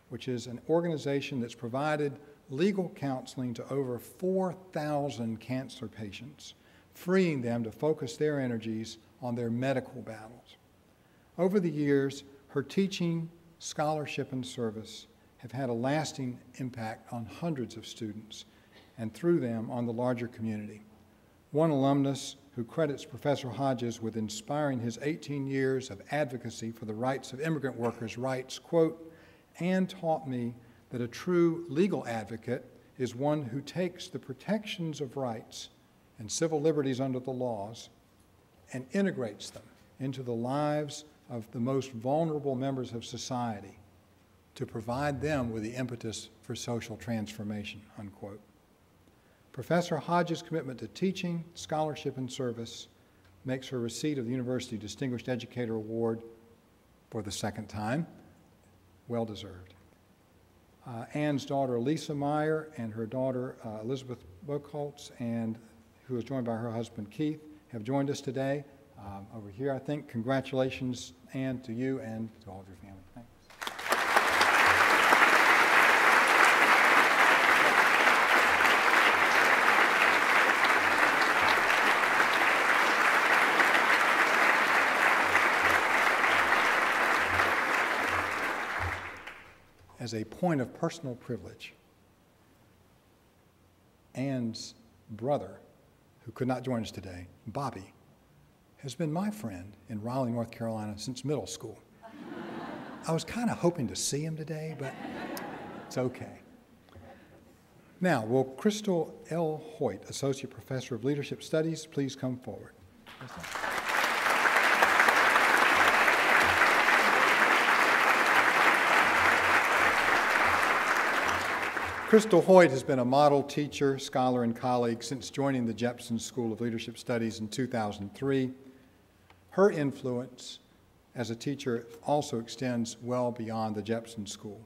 which is an organization that's provided legal counseling to over 4,000 cancer patients, freeing them to focus their energies on their medical battles. Over the years, her teaching, scholarship, and service have had a lasting impact on hundreds of students, and through them on the larger community. One alumnus who credits Professor Hodges with inspiring his 18 years of advocacy for the rights of immigrant workers writes, quote, "Ann taught me that a true legal advocate is one who takes the protections of rights and civil liberties under the laws and integrates them into the lives of the most vulnerable members of society to provide them with the impetus for social transformation," unquote. Professor Hodges' commitment to teaching, scholarship, and service makes her receipt of the University Distinguished Educator Award for the second time well-deserved. Ann's daughter, Lisa Meyer, and her daughter, Elizabeth Buchholz, and who is joined by her husband, Keith, have joined us today. Over here, I think. Congratulations, Ann, to you and to all of your family. Thanks. As a point of personal privilege, Ann's brother, who could not join us today, Bobby, has been my friend in Raleigh, North Carolina since middle school. I was kind of hoping to see him today, but it's okay. Now, will Crystal L. Hoyt, Associate Professor of Leadership Studies, please come forward? Crystal Hoyt has been a model teacher, scholar, and colleague since joining the Jepson School of Leadership Studies in 2003. Her influence as a teacher also extends well beyond the Jepson School.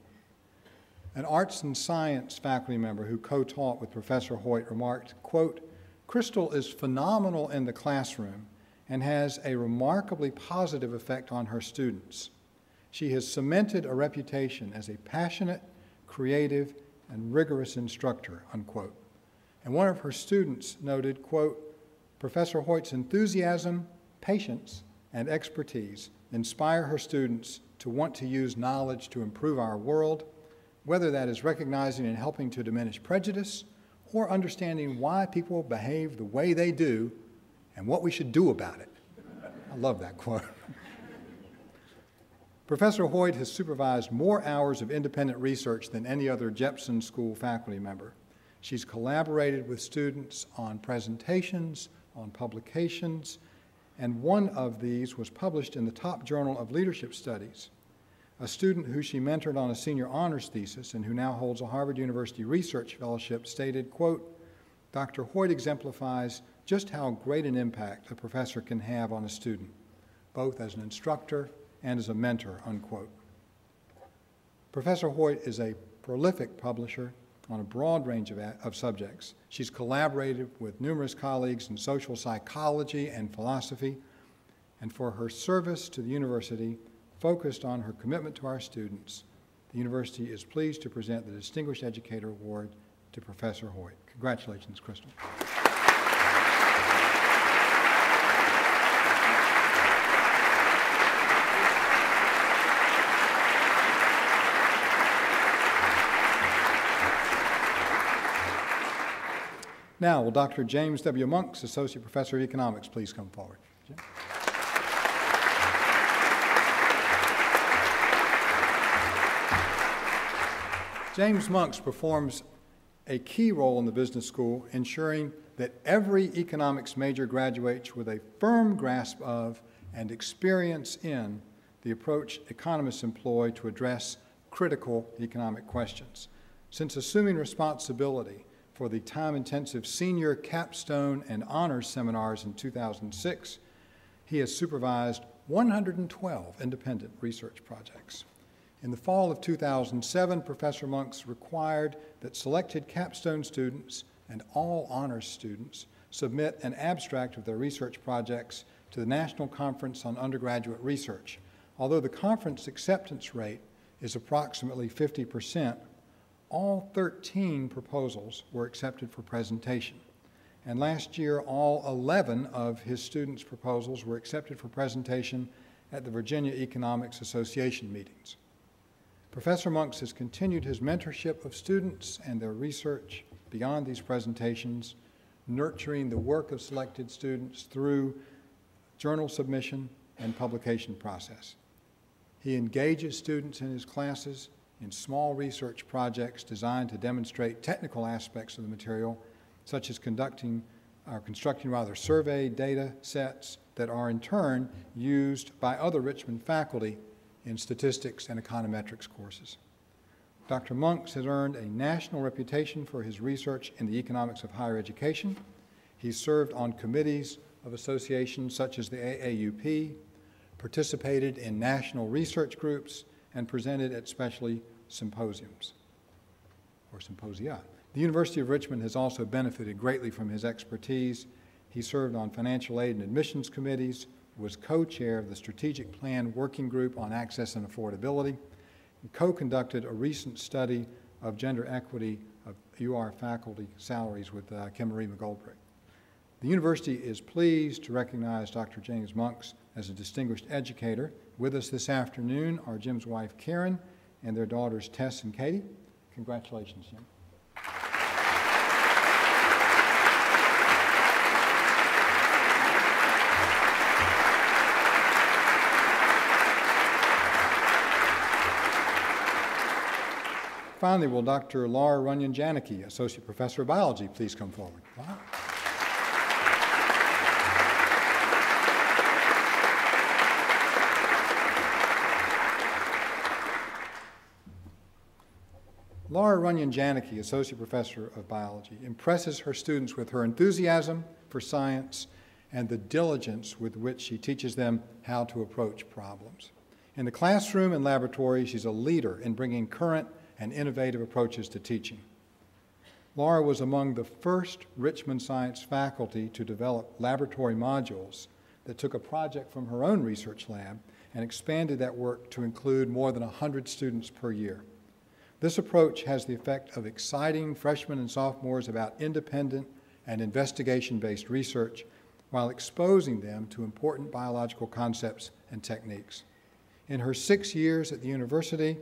An arts and science faculty member who co-taught with Professor Hoyt remarked, quote, Crystal is phenomenal in the classroom and has a remarkably positive effect on her students. She has cemented a reputation as a passionate, creative, and rigorous instructor, unquote. And one of her students noted, quote, Professor Hoyt's enthusiasm, patience, and expertise inspire her students to want to use knowledge to improve our world, whether that is recognizing and helping to diminish prejudice or understanding why people behave the way they do and what we should do about it. I love that quote. Professor Hoyt has supervised more hours of independent research than any other Jepson School faculty member. She's collaborated with students on presentations, on publications, and one of these was published in the top journal of leadership studies. A student who she mentored on a senior honors thesis and who now holds a Harvard University research fellowship stated, quote, Dr. Hoyt exemplifies just how great an impact a professor can have on a student, both as an instructor and as a mentor, unquote. Professor Hoyt is a prolific publisher on a broad range of subjects. She's collaborated with numerous colleagues in social psychology and philosophy, and for her service to the university, focused on her commitment to our students, the university is pleased to present the Distinguished Educator Award to Professor Hoyt. Congratulations, Crystal. Now, will Dr. James W. Monks, Associate Professor of Economics, please come forward? Jim? James Monks performs a key role in the business school, ensuring that every economics major graduates with a firm grasp of and experience in the approach economists employ to address critical economic questions. Since assuming responsibility for the time-intensive senior capstone and honors seminars in 2006, he has supervised 112 independent research projects. In the fall of 2007, Professor Monks required that selected capstone students and all honors students submit an abstract of their research projects to the National Conference on Undergraduate Research. Although the conference acceptance rate is approximately 50%, all 13 proposals were accepted for presentation. And last year, all 11 of his students' proposals were accepted for presentation at the Virginia Economics Association meetings. Professor Monks has continued his mentorship of students and their research beyond these presentations, nurturing the work of selected students through journal submission and publication process. He engages students in his classes in small research projects designed to demonstrate technical aspects of the material, such as constructing survey data sets that are in turn used by other Richmond faculty in statistics and econometrics courses. Dr. Monks has earned a national reputation for his research in the economics of higher education. He's served on committees of associations such as the AAUP, participated in national research groups, and presented at specialty symposiums, or symposia. The University of Richmond has also benefited greatly from his expertise. He served on financial aid and admissions committees, was co-chair of the Strategic Plan Working Group on Access and Affordability, and co-conducted a recent study of gender equity of UR faculty salaries with Kim Marie McGoldrick. The university is pleased to recognize Dr. James Monks as a distinguished educator. With us this afternoon are Jim's wife, Karen, and their daughters, Tess and Katie. Congratulations, Jim. Finally, will Dr. Laura Runyon-Janicki, Associate Professor of Biology, please come forward. Wow. Laura Runyon-Janicki, Associate Professor of Biology, impresses her students with her enthusiasm for science and the diligence with which she teaches them how to approach problems. In the classroom and laboratory, she's a leader in bringing current and innovative approaches to teaching. Laura was among the first Richmond science faculty to develop laboratory modules that took a project from her own research lab and expanded that work to include more than 100 students per year. This approach has the effect of exciting freshmen and sophomores about independent and investigation-based research while exposing them to important biological concepts and techniques. In her 6 years at the university,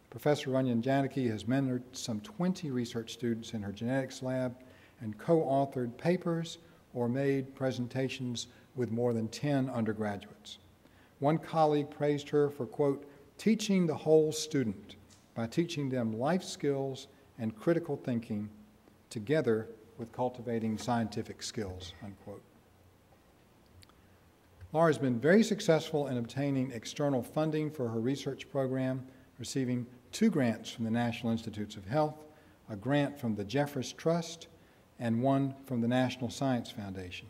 Professor Runyon Janaki has mentored some 20 research students in her genetics lab and co-authored papers or made presentations with more than 10 undergraduates. One colleague praised her for, quote, teaching the whole student by teaching them life skills and critical thinking together with cultivating scientific skills, unquote. Laura has been very successful in obtaining external funding for her research program, receiving 2 grants from the National Institutes of Health, a grant from the Jeffers Trust, and 1 from the National Science Foundation.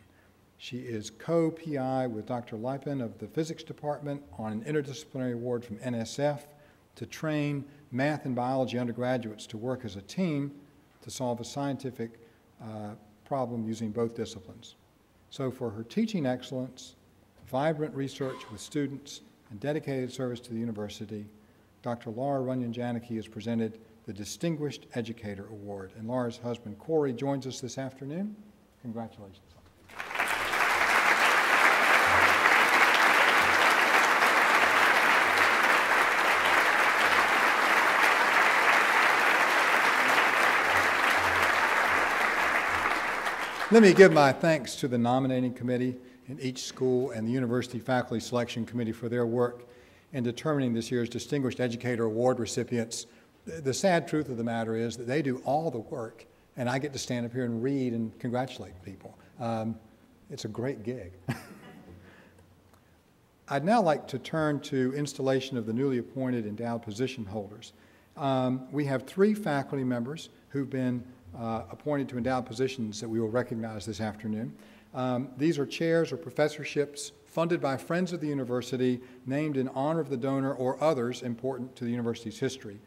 She is co-PI with Dr. Lipin of the Physics Department on an interdisciplinary award from NSF to train math and biology undergraduates to work as a team to solve a scientific problem using both disciplines. So for her teaching excellence, vibrant research with students, and dedicated service to the university, Dr. Laura Runyon Janaki is presented the Distinguished Educator Award. And Laura's husband, Corey, joins us this afternoon. Congratulations. Let me give my thanks to the nominating committee in each school and the University Faculty Selection Committee for their work in determining this year's Distinguished Educator Award recipients. The sad truth of the matter is that they do all the work, and I get to stand up here and read and congratulate people. It's a great gig. I'd now like to turn to installation of the newly appointed endowed position holders. We have 3 faculty members who've been appointed to endowed positions that we will recognize this afternoon. These are chairs or professorships funded by friends of the university, named in honor of the donor or others important to the university's history,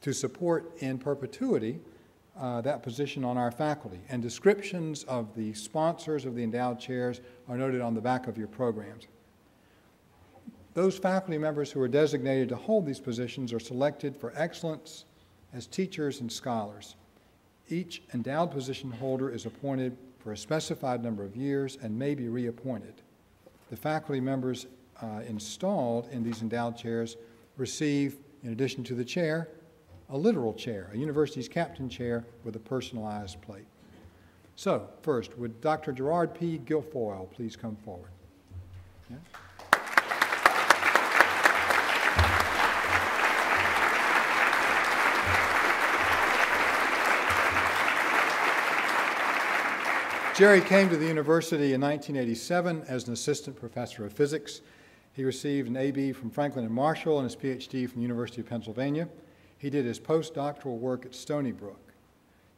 to support in perpetuity that position on our faculty. And descriptions of the sponsors of the endowed chairs are noted on the back of your programs. Those faculty members who are designated to hold these positions are selected for excellence as teachers and scholars. Each endowed position holder is appointed for a specified number of years and may be reappointed. The faculty members installed in these endowed chairs receive, in addition to the chair, a literal chair, a university's captain chair with a personalized plate. So, first, would Dr. Gerard P. Guilfoyle please come forward? Yeah. Jerry came to the university in 1987 as an assistant professor of physics. He received an A.B. from Franklin and Marshall and his Ph.D. from the University of Pennsylvania. He did his postdoctoral work at Stony Brook.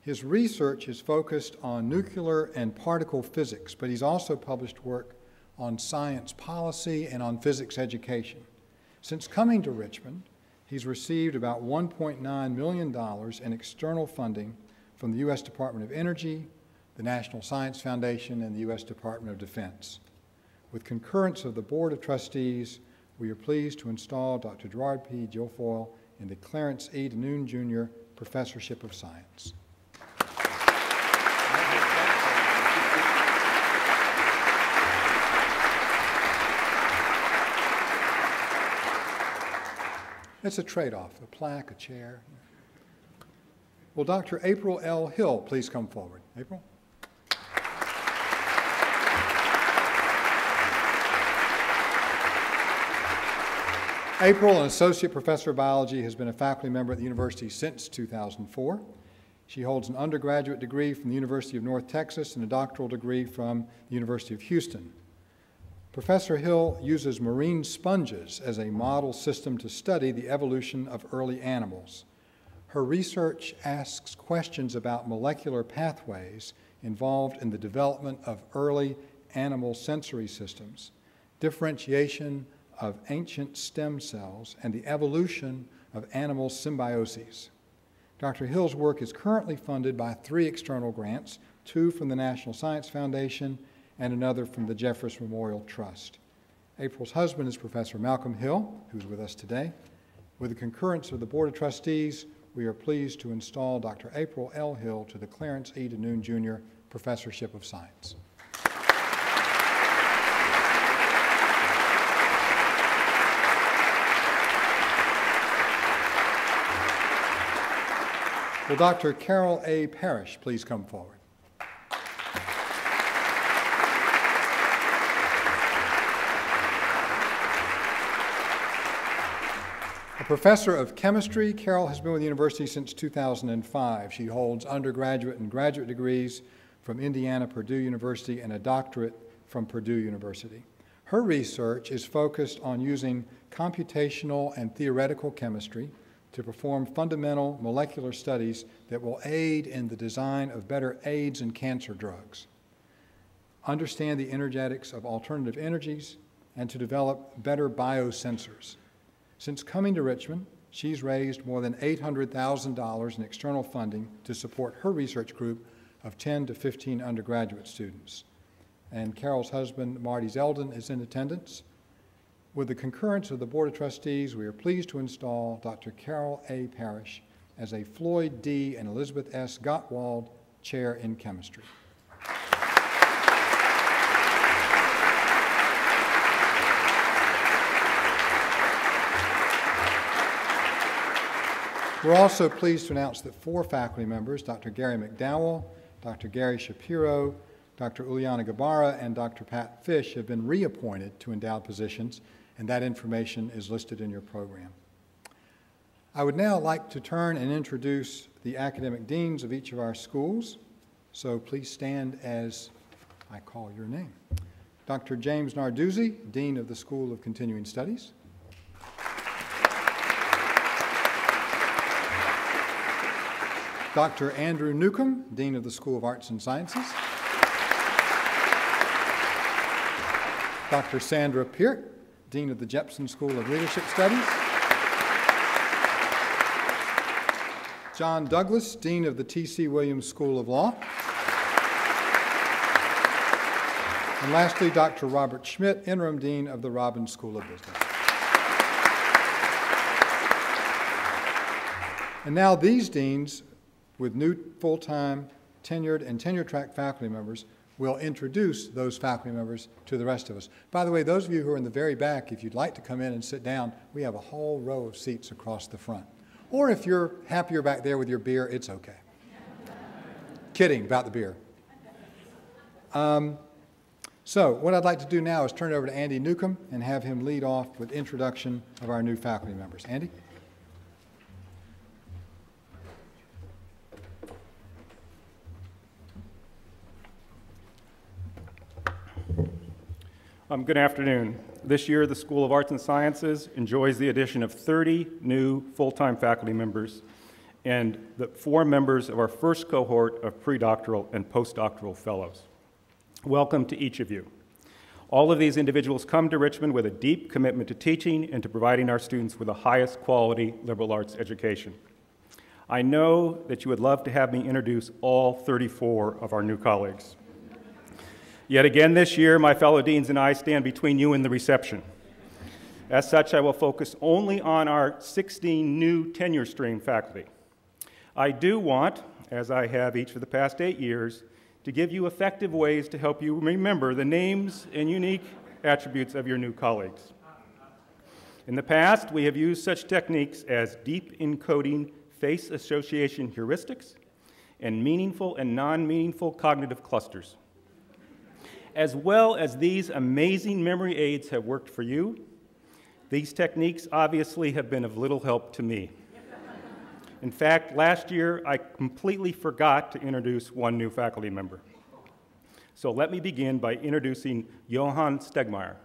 His research is focused on nuclear and particle physics, but he's also published work on science policy and on physics education. Since coming to Richmond, he's received about $1.9 million in external funding from the U.S. Department of Energy, the National Science Foundation, and the U.S. Department of Defense. With concurrence of the Board of Trustees, we are pleased to install Dr. Gerard P. Guilfoyle in the Clarence E. DeNoon Jr. Professorship of Science. It's a trade-off, a plaque, a chair. Will Dr. April L. Hill please come forward? April? April, an associate professor of biology, has been a faculty member at the university since 2004. She holds an undergraduate degree from the University of North Texas and a doctoral degree from the University of Houston. Professor Hill uses marine sponges as a model system to study the evolution of early animals. Her research asks questions about molecular pathways involved in the development of early animal sensory systems, differentiation of ancient stem cells, and the evolution of animal symbioses. Dr. Hill's work is currently funded by 3 external grants, 2 from the National Science Foundation and another from the Jeffress Memorial Trust. April's husband is Professor Malcolm Hill, who's with us today. With the concurrence of the Board of Trustees, we are pleased to install Dr. April L. Hill to the Clarence E. DeNoon Jr. Professorship of Science. Will Dr. Carol A. Parrish please come forward? A professor of chemistry, Carol has been with the university since 2005. She holds undergraduate and graduate degrees from Indiana Purdue University and a doctorate from Purdue University. Her research is focused on using computational and theoretical chemistry to perform fundamental molecular studies that will aid in the design of better AIDS and cancer drugs, understand the energetics of alternative energies, and to develop better biosensors. Since coming to Richmond, she's raised more than $800,000 in external funding to support her research group of 10 to 15 undergraduate students. And Carol's husband, Marty Zeldin, is in attendance. With the concurrence of the Board of Trustees, we are pleased to install Dr. Carol A. Parrish as a Floyd D. and Elizabeth S. Gottwald Chair in Chemistry. We're also pleased to announce that 4 faculty members, Dr. Gary McDowell, Dr. Gary Shapiro, Dr. Uliana Gabara, and Dr. Pat Fish have been reappointed to endowed positions, and that information is listed in your program. I would now like to turn and introduce the academic deans of each of our schools, so please stand as I call your name. Dr. James Narduzzi, Dean of the School of Continuing Studies. Dr. Andrew Newcomb, Dean of the School of Arts and Sciences. Dr. Sandra Peart, Dean of the Jepson School of Leadership Studies. John Douglas, Dean of the T.C. Williams School of Law. And lastly, Dr. Robert Schmidt, Interim Dean of the Robbins School of Business. And now these deans, with new full-time tenured and tenure-track faculty members, will introduce those faculty members to the rest of us. By the way, those of you who are in the very back, if you'd like to come in and sit down, we have a whole row of seats across the front. Or if you're happier back there with your beer, it's okay. Kidding about the beer. So what I'd like to do now is turn it over to Andy Newcomb and have him lead off with introduction of our new faculty members. Andy? Good afternoon. This year, the School of Arts and Sciences enjoys the addition of 30 new full-time faculty members and the 4 members of our first cohort of predoctoral and postdoctoral fellows. Welcome to each of you. All of these individuals come to Richmond with a deep commitment to teaching and to providing our students with the highest quality liberal arts education. I know that you would love to have me introduce all 34 of our new colleagues. Yet again this year, my fellow deans and I stand between you and the reception. As such, I will focus only on our 16 new tenure stream faculty. I do want, as I have each for the past 8 years, to give you effective ways to help you remember the names and unique attributes of your new colleagues. In the past, we have used such techniques as deep encoding face association heuristics and meaningful and non-meaningful cognitive clusters. As well as these amazing memory aids have worked for you, these techniques obviously have been of little help to me. In fact, last year I completely forgot to introduce one new faculty member. So let me begin by introducing Johann Stegmeyer.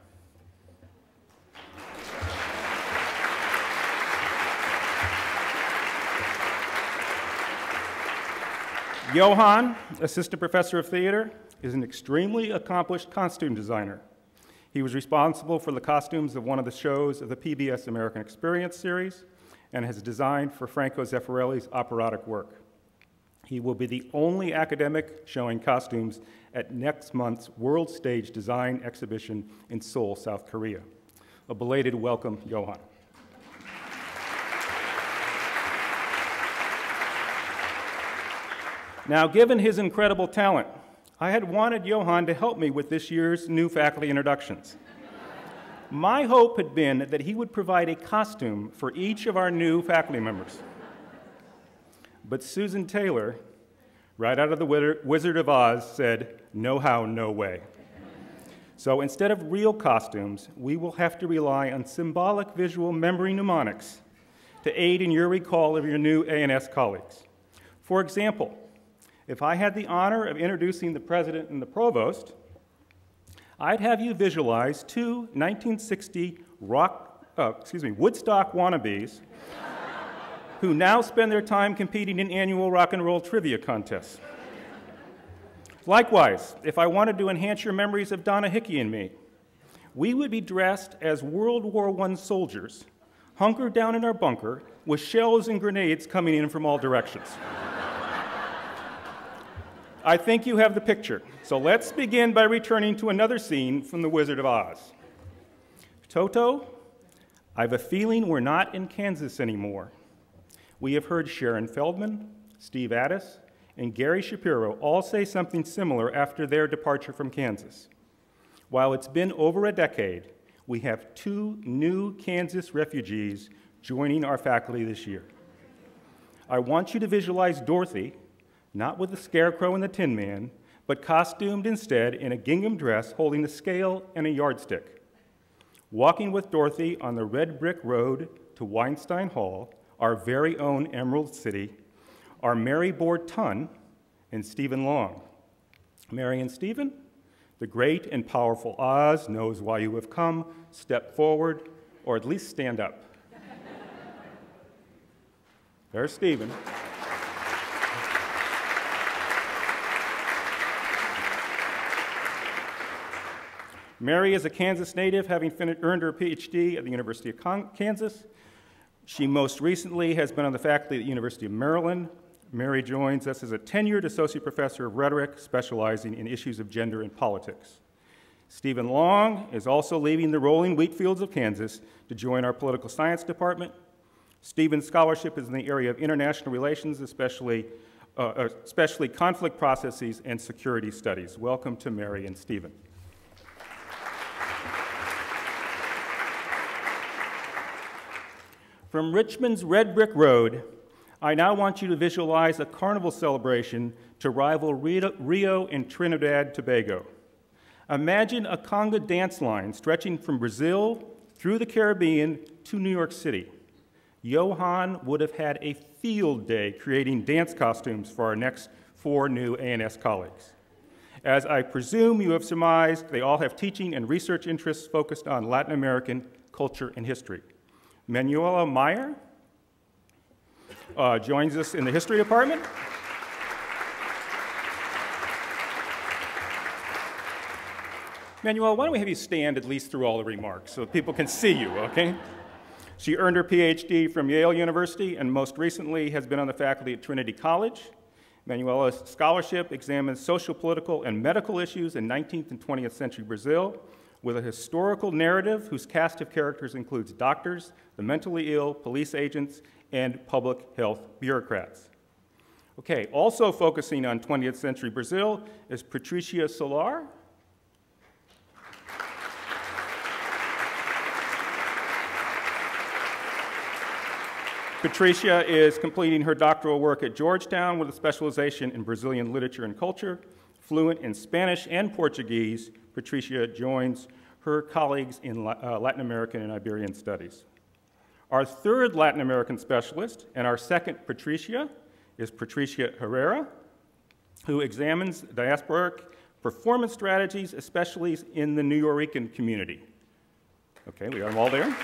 Johann, assistant professor of theater, is an extremely accomplished costume designer. He was responsible for the costumes of one of the shows of the PBS American Experience series, and has designed for Franco Zeffirelli's operatic work. He will be the only academic showing costumes at next month's World Stage Design exhibition in Seoul, South Korea. A belated welcome, Johan. Now, given his incredible talent, I had wanted Johan to help me with this year's new faculty introductions. My hope had been that he would provide a costume for each of our new faculty members. But Susan Taylor, right out of the Wizard of Oz, said, "No how, no way." So instead of real costumes, we will have to rely on symbolic visual memory mnemonics to aid in your recall of your new A&S colleagues. For example, if I had the honor of introducing the president and the provost, I'd have you visualize two 1960 Woodstock wannabes who now spend their time competing in annual rock and roll trivia contests. Likewise, if I wanted to enhance your memories of Donna Hickey and me, we would be dressed as World War I soldiers, hunkered down in our bunker with shells and grenades coming in from all directions. I think you have the picture, so let's begin by returning to another scene from The Wizard of Oz. Toto, I have a feeling we're not in Kansas anymore. We have heard Sharon Feldman, Steve Addis, and Gary Shapiro all say something similar after their departure from Kansas. While it's been over a decade, we have 2 new Kansas refugees joining our faculty this year. I want you to visualize Dorothy, not with the Scarecrow and the Tin Man, but costumed instead in a gingham dress holding a scale and a yardstick. Walking with Dorothy on the red brick road to Weinstein Hall, our very own Emerald City, are Mary Board-Tunn and Stephen Long. Mary and Stephen, the great and powerful Oz knows why you have come. Step forward, or at least stand up. There's Stephen. Mary is a Kansas native, having earned her PhD at the University of Kansas. She most recently has been on the faculty at the University of Maryland. Mary joins us as a tenured associate professor of rhetoric, specializing in issues of gender and politics. Stephen Long is also leaving the rolling wheat fields of Kansas to join our political science department. Stephen's scholarship is in the area of international relations, especially conflict processes and security studies. Welcome to Mary and Stephen. From Richmond's Red Brick Road, I now want you to visualize a carnival celebration to rival Rio and Trinidad Tobago. Imagine a conga dance line stretching from Brazil through the Caribbean to New York City. Johan would have had a field day creating dance costumes for our next 4 new A&S colleagues. As I presume you have surmised, they all have teaching and research interests focused on Latin American culture and history. Manuela Meyer joins us in the history department. Manuela, why don't we have you stand at least through all the remarks so people can see you, okay? She earned her PhD from Yale University and most recently has been on the faculty at Trinity College. Manuela's scholarship examines social, political, and medical issues in 19th and 20th century Brazil, with a historical narrative whose cast of characters includes doctors, the mentally ill, police agents, and public health bureaucrats. Okay, also focusing on 20th century Brazil is Patricia Solar. Patricia is completing her doctoral work at Georgetown with a specialization in Brazilian literature and culture. Fluent in Spanish and Portuguese, Patricia joins her colleagues in Latin American and Iberian studies. Our third Latin American specialist and our second Patricia is Patricia Herrera, who examines diasporic performance strategies, especially in the New Yorican community. Okay, we got them all there.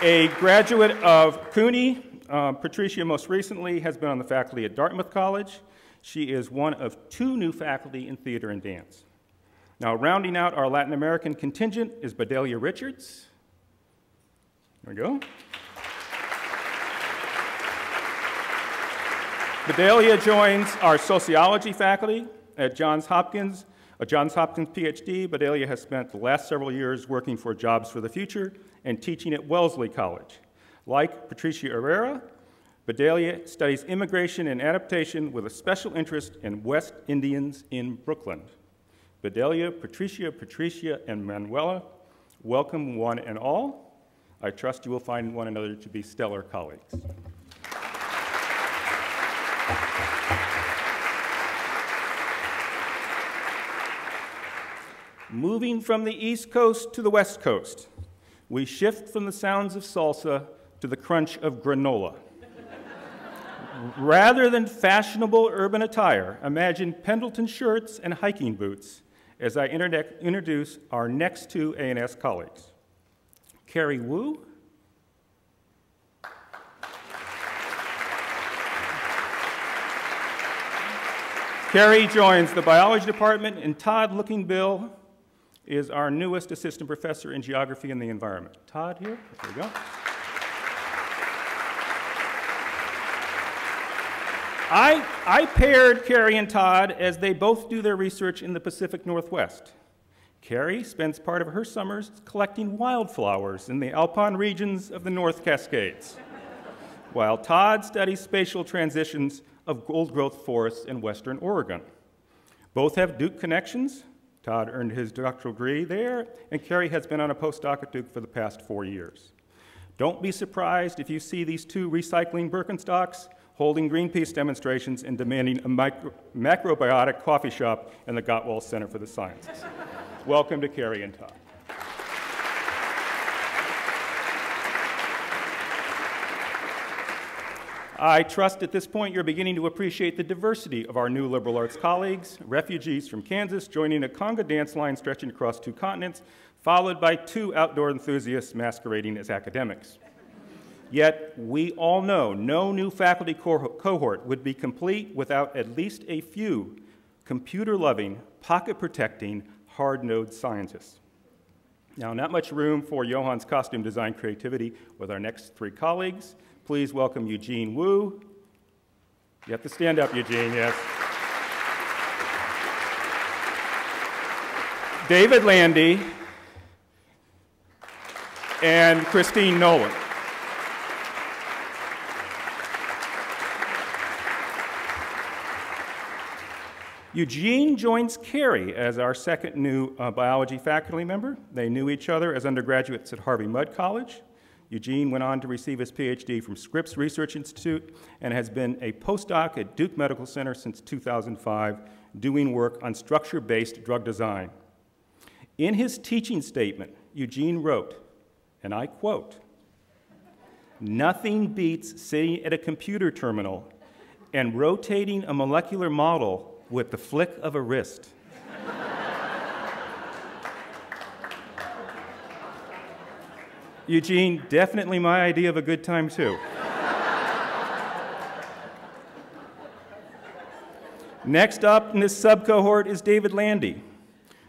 A graduate of CUNY, Patricia most recently has been on the faculty at Dartmouth College. She is one of 2 new faculty in theater and dance. Now, rounding out our Latin American contingent is Bedelia Richards. There we go. Bedelia joins our sociology faculty at Johns Hopkins. A Johns Hopkins PhD, Bedelia has spent the last several years working for Jobs for the Future and teaching at Wellesley College. Like Patricia Herrera, Bedelia studies immigration and adaptation with a special interest in West Indians in Brooklyn. Bedelia, Patricia, and Manuela, welcome one and all. I trust you will find one another to be stellar colleagues. Moving from the East Coast to the West Coast, we shift from the sounds of salsa to the crunch of granola. Rather than fashionable urban attire, imagine Pendleton shirts and hiking boots as I introduce our next two A&S colleagues. Carrie Wu. Carrie joins the biology department, and Todd Looking Bill is our newest assistant professor in geography and the environment. Todd here, there we go. I paired Carrie and Todd as they both do their research in the Pacific Northwest. Carrie spends part of her summers collecting wildflowers in the alpine regions of the North Cascades, while Todd studies spatial transitions of old-growth forests in western Oregon. Both have Duke connections. Todd earned his doctoral degree there, and Carrie has been on a postdoc at Duke for the past 4 years. Don't be surprised if you see these two recycling Birkenstocks holding Greenpeace demonstrations and demanding a macrobiotic coffee shop in the Gottwald Center for the Sciences. Welcome to Carrie and Todd. I trust at this point you're beginning to appreciate the diversity of our new liberal arts colleagues, refugees from Kansas joining a conga dance line stretching across 2 continents, followed by 2 outdoor enthusiasts masquerading as academics. Yet, we all know no new faculty cohort would be complete without at least a few computer-loving, pocket-protecting, hard-nosed scientists. Now, not much room for Johann's costume design creativity with our next 3 colleagues. Please welcome Eugene Wu. You have to stand up, Eugene, yes. David Landy and Christine Nolan. Eugene joins Carrie as our second new biology faculty member. They knew each other as undergraduates at Harvey Mudd College. Eugene went on to receive his PhD from Scripps Research Institute and has been a postdoc at Duke Medical Center since 2005, doing work on structure-based drug design. In his teaching statement, Eugene wrote, and I quote, "Nothing beats sitting at a computer terminal and rotating a molecular model with the flick of a wrist." Eugene, definitely my idea of a good time, too. Next up in this sub-cohort is David Landy.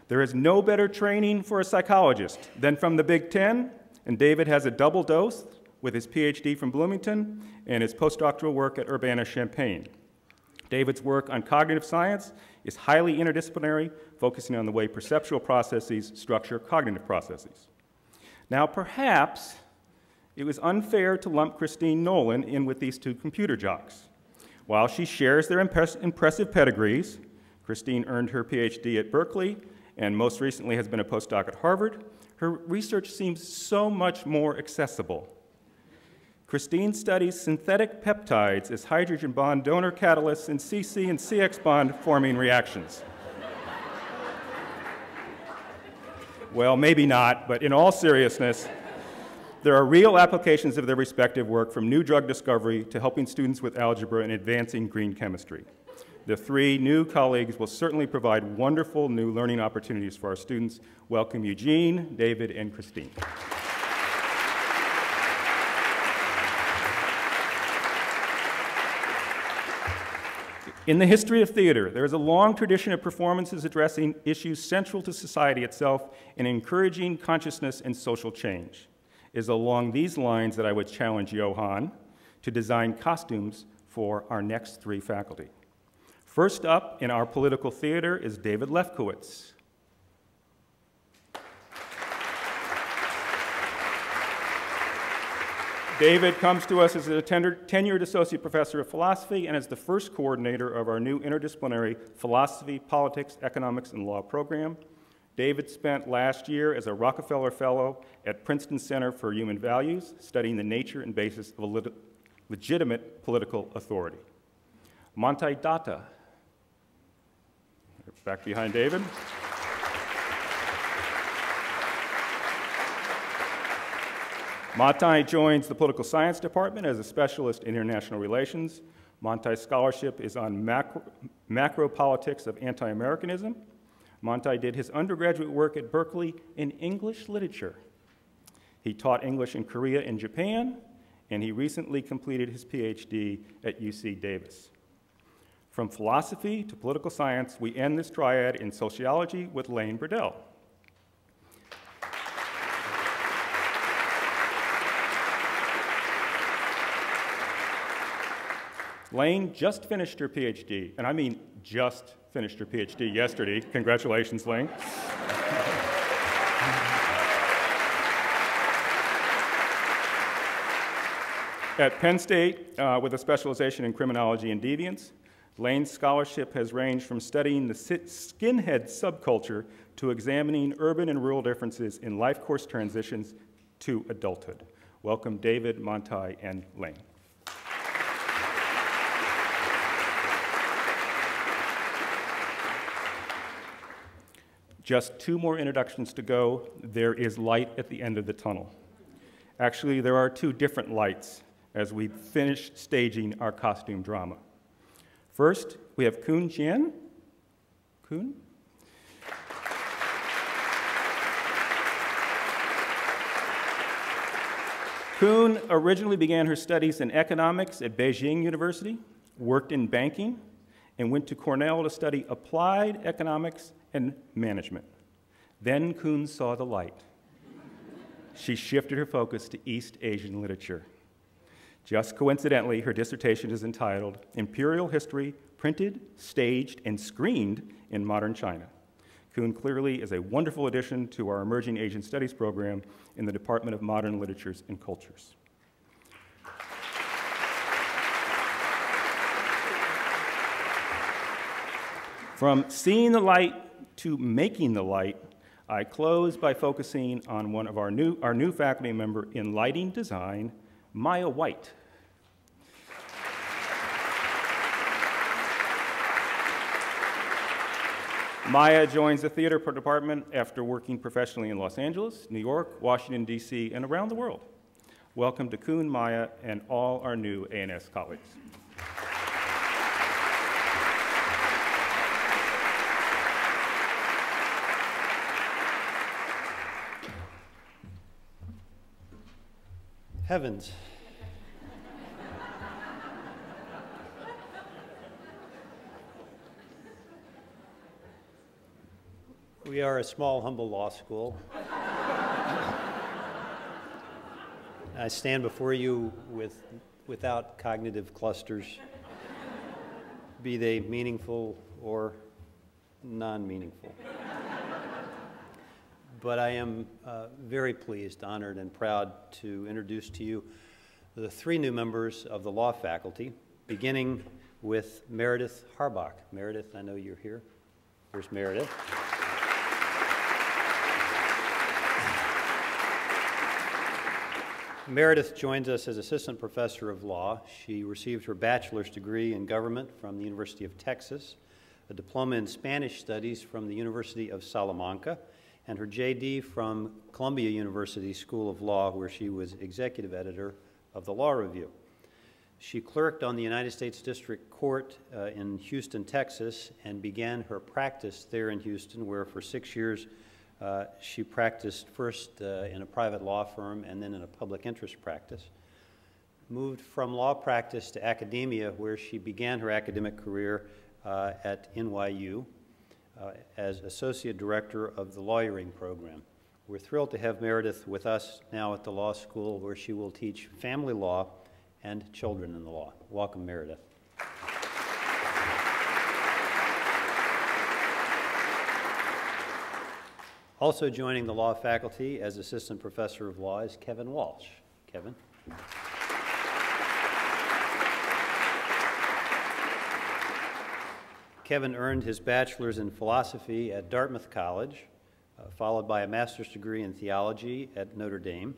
There is no better training for a psychologist than from the Big Ten, and David has a double dose with his PhD from Bloomington and his postdoctoral work at Urbana-Champaign. David's work on cognitive science is highly interdisciplinary, focusing on the way perceptual processes structure cognitive processes. Now, perhaps it was unfair to lump Christine Nolan in with these 2 computer jocks. While she shares their impressive pedigrees, Christine earned her PhD at Berkeley and most recently has been a postdoc at Harvard, her research seems so much more accessible. Christine studies synthetic peptides as hydrogen bond donor catalysts in CC and CX bond forming reactions. Well, maybe not, but in all seriousness, there are real applications of their respective work, from new drug discovery to helping students with algebra and advancing green chemistry. The 3 new colleagues will certainly provide wonderful new learning opportunities for our students. Welcome Eugene, David, and Christine. In the history of theater, there is a long tradition of performances addressing issues central to society itself and encouraging consciousness and social change. It is along these lines that I would challenge Johan to design costumes for our next three faculty. First up in our political theater is David Lefkowitz. David comes to us as a tenured associate professor of philosophy and as the first coordinator of our new interdisciplinary philosophy, politics, economics, and law program. David spent last year as a Rockefeller Fellow at Princeton Center for Human Values, studying the nature and basis of legitimate political authority. Mantai Datta, back behind David. Mantai joins the political science department as a specialist in international relations. Mantai's scholarship is on macro politics of anti-Americanism. Mantai did his undergraduate work at Berkeley in English literature. He taught English in Korea and Japan, and he recently completed his PhD at UC Davis. From philosophy to political science, we end this triad in sociology with Lane Burdell. Lane just finished her PhD, and I mean just finished her PhD yesterday. Congratulations, Lane. At Penn State, with a specialization in criminology and deviance, Lane's scholarship has ranged from studying the skinhead subculture to examining urban and rural differences in life course transitions to adulthood. Welcome, David, Mantai, and Lane. Just two more introductions to go. There is light at the end of the tunnel. Actually, there are two different lights as we finish staging our costume drama. First, we have Kun Jian. Kun? Kun originally began her studies in economics at Beijing University, worked in banking, and went to Cornell to study applied economics and management. Then Kun saw the light. She shifted her focus to East Asian literature. Just coincidentally, her dissertation is entitled Imperial History Printed, Staged, and Screened in Modern China. Kun clearly is a wonderful addition to our Emerging Asian Studies program in the Department of Modern Literatures and Cultures. From seeing the light to making the light, I close by focusing on one of our new faculty member in lighting design, Maya White. Maya joins the theater department after working professionally in Los Angeles, New York, Washington, D.C., and around the world. Welcome to Kun, Maya, and all our new A&S colleagues. Heavens. We are a small, humble law school. I stand before you without cognitive clusters, be they meaningful or non-meaningful. But I am very pleased, honored, and proud to introduce to you the three new members of the law faculty, beginning with Meredith Harbach. Meredith, I know you're here. Here's Meredith. Meredith joins us as Assistant Professor of Law. She received her bachelor's degree in government from the University of Texas, a diploma in Spanish Studies from the University of Salamanca, and her JD from Columbia University School of Law, where she was executive editor of the Law Review. She clerked on the United States District Court in Houston, Texas, and began her practice there in Houston, where for 6 years she practiced first in a private law firm and then in a public interest practice. moved from law practice to academia, where she began her academic career at NYU as Associate Director of the Lawyering Program. We're thrilled to have Meredith with us now at the law school, where she will teach family law and children in the law. Welcome, Meredith. Also joining the law faculty as Assistant Professor of Law is Kevin Walsh. Kevin. Kevin earned his bachelor's in philosophy at Dartmouth College, followed by a master's degree in theology at Notre Dame,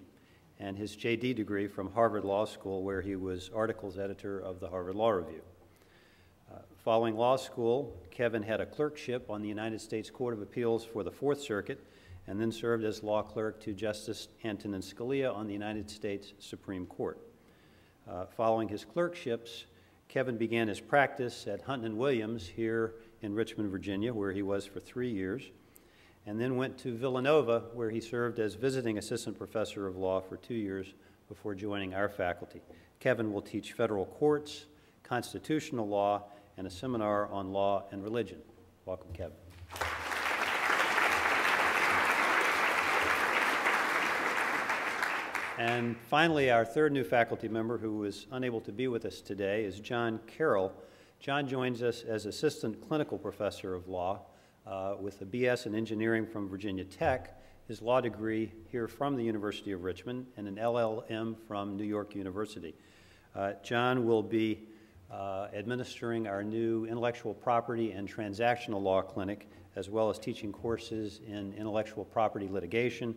and his JD degree from Harvard Law School, where he was articles editor of the Harvard Law Review. Following law school, Kevin had a clerkship on the United States Court of Appeals for the Fourth Circuit, and then served as law clerk to Justice Antonin Scalia on the United States Supreme Court. Following his clerkships, Kevin began his practice at Hunton & Williams here in Richmond, Virginia, where he was for 3 years, and then went to Villanova, where he served as visiting assistant professor of law for 2 years before joining our faculty. Kevin will teach federal courts, constitutional law, and a seminar on law and religion. Welcome, Kevin. And finally, our third new faculty member who was unable to be with us today is John Carroll. John joins us as Assistant Clinical Professor of Law with a BS in Engineering from Virginia Tech, his law degree here from the University of Richmond, and an LLM from New York University. John will be administering our new intellectual property and transactional law clinic, as well as teaching courses in intellectual property litigation,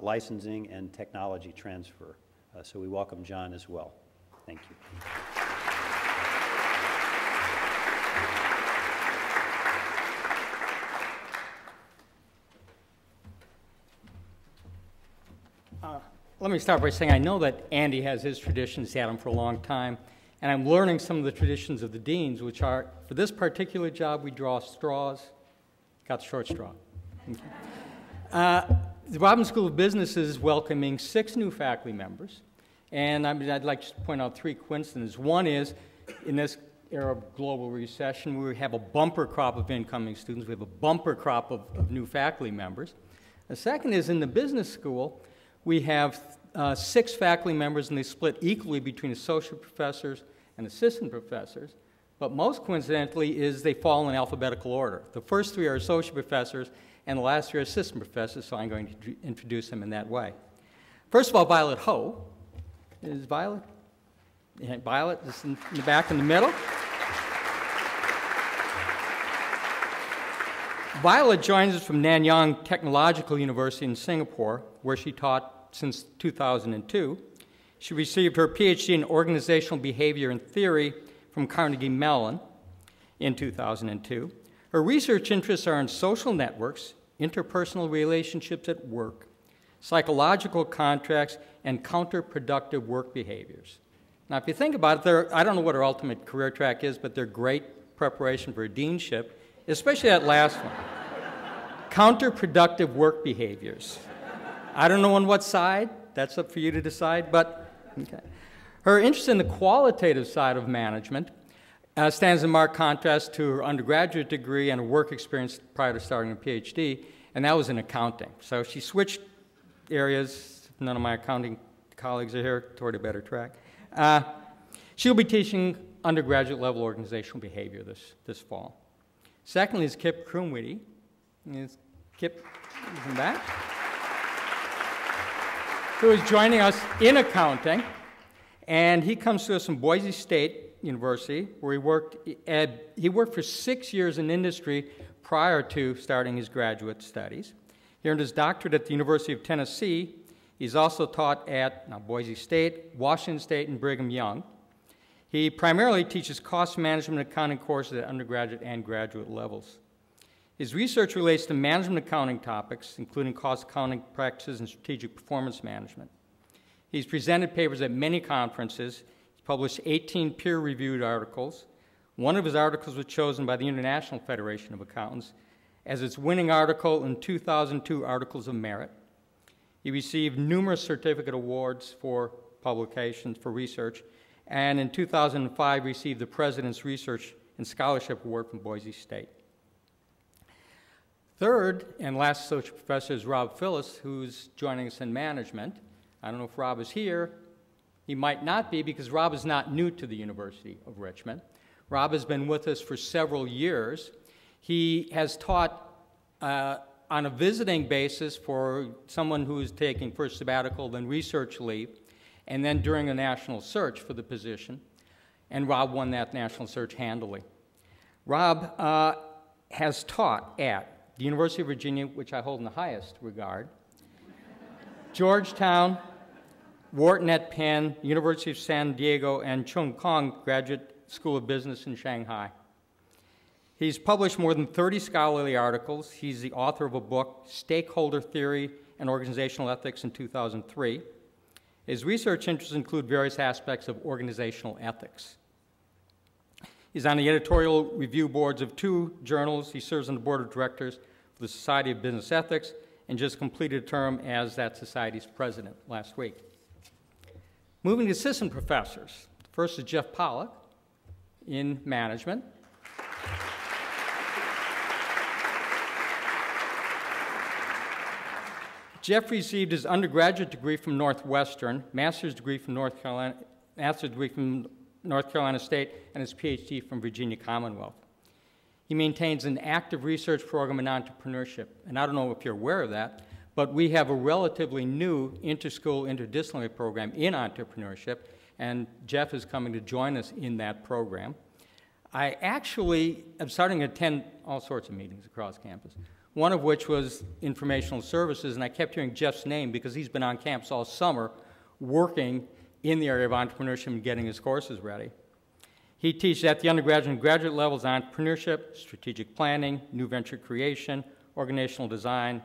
licensing, and technology transfer. So we welcome John as well. Thank you. Let me start by saying I know that Andy has his traditions, he's had them for a long time, and I'm learning some of the traditions of the deans, which are, for this particular job, we draw straws. Got the short straw. Okay. The Robbins School of Business is welcoming 6 new faculty members, and I'd like to point out 3 coincidences. One is, in this era of global recession, we have a bumper crop of incoming students. We have a bumper crop of new faculty members. The second is, in the business school, we have 6 faculty members, and they split equally between associate professors and assistant professors. But most coincidentally is they fall in alphabetical order. The first 3 are associate professors, and the last 3 are assistant professors, so I'm going to introduce them in that way. First of all, Violet Ho. Is Violet? Yeah, Violet is in the back in the middle. Violet joins us from Nanyang Technological University in Singapore, where she taught since 2002. She received her PhD in Organizational Behavior and Theory from Carnegie Mellon in 2002. Her research interests are in social networks, interpersonal relationships at work, psychological contracts, and counterproductive work behaviors. Now, if you think about it, I don't know what her ultimate career track is, but they're great preparation for a deanship, especially that last one. Counterproductive work behaviors. I don't know on what side. That's up for you to decide, but okay. Her interest in the qualitative side of management stands in marked contrast to her undergraduate degree and her work experience prior to starting her PhD, and that was in accounting. So she switched areas. None of my accounting colleagues are here, toward a better track. She'll be teaching undergraduate level organizational behavior this fall. Secondly is Kip Kroomwitty. Kip is in back. Who is joining us in accounting, and he comes to us from Boise State University, where he worked for 6 years in industry prior to starting his graduate studies. He earned his doctorate at the University of Tennessee. He's also taught at Boise State, Washington State, and Brigham Young. He primarily teaches cost management and accounting courses at undergraduate and graduate levels. His research relates to management accounting topics, including cost accounting practices and strategic performance management. He's presented papers at many conferences. He's published 18 peer-reviewed articles. One of his articles was chosen by the International Federation of Accountants as its winning article in 2002 Articles of Merit. He received numerous certificate awards for publications for research, and in 2005 received the President's Research and Scholarship Award from Boise State. Third and last associate professor is Rob Phillis, who's joining us in management. I don't know if Rob is here. He might not be because Rob is not new to the University of Richmond. Rob has been with us for several years. He has taught on a visiting basis for someone who is taking first sabbatical, then research leave, and then during a national search for the position. And Rob won that national search handily. Rob has taught at the University of Virginia, which I hold in the highest regard, Georgetown, Wharton at Penn, University of San Diego, and Chung Kong Graduate School of Business in Shanghai. He's published more than 30 scholarly articles. He's the author of a book, Stakeholder Theory and Organizational Ethics, in 2003. His research interests include various aspects of organizational ethics. He's on the editorial review boards of 2 journals. He serves on the board of directors for the Society of Business Ethics and just completed a term as that society's president last week. Moving to assistant professors. First is Jeff Pollack in management. Jeff received his undergraduate degree from Northwestern, master's degree from North Carolina State, and his PhD from Virginia Commonwealth. He maintains an active research program in entrepreneurship, and I don't know if you're aware of that, but we have a relatively new inter-school, interdisciplinary program in entrepreneurship, and Jeff is coming to join us in that program. I actually am starting to attend all sorts of meetings across campus, one of which was informational services, and I kept hearing Jeff's name because he's been on campus all summer working in the area of entrepreneurship and getting his courses ready. He teaches at the undergraduate and graduate levels entrepreneurship, strategic planning, new venture creation, organizational design,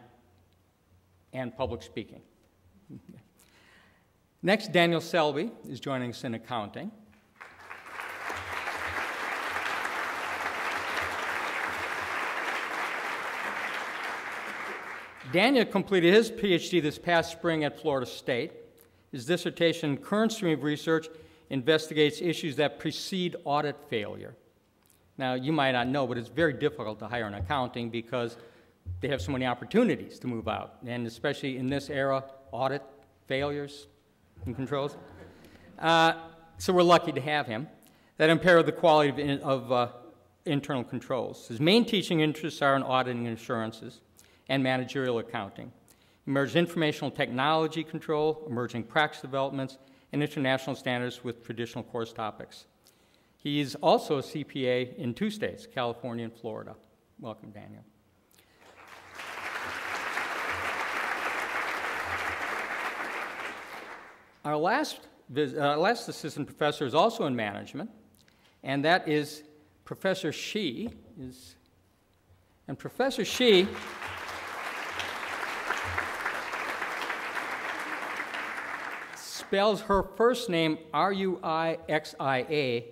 and public speaking. Next, Daniel Selby is joining us in accounting. Daniel completed his PhD this past spring at Florida State. His dissertation, Current Stream of Research, investigates issues that precede audit failure. Now, you might not know, but it's very difficult to hire in accounting because they have so many opportunities to move out, and especially in this era, audit failures and controls. So we're lucky to have him. That impair the quality of internal controls. His main teaching interests are in auditing and assurances and managerial accounting. He merged informational technology control, emerging practice developments, and international standards with traditional course topics. He is also a CPA in 2 states, California and Florida. Welcome, Daniel. Our last assistant professor is also in management, and that is Professor Shi. And Professor Shi spells her first name R-U-I-X-I-A,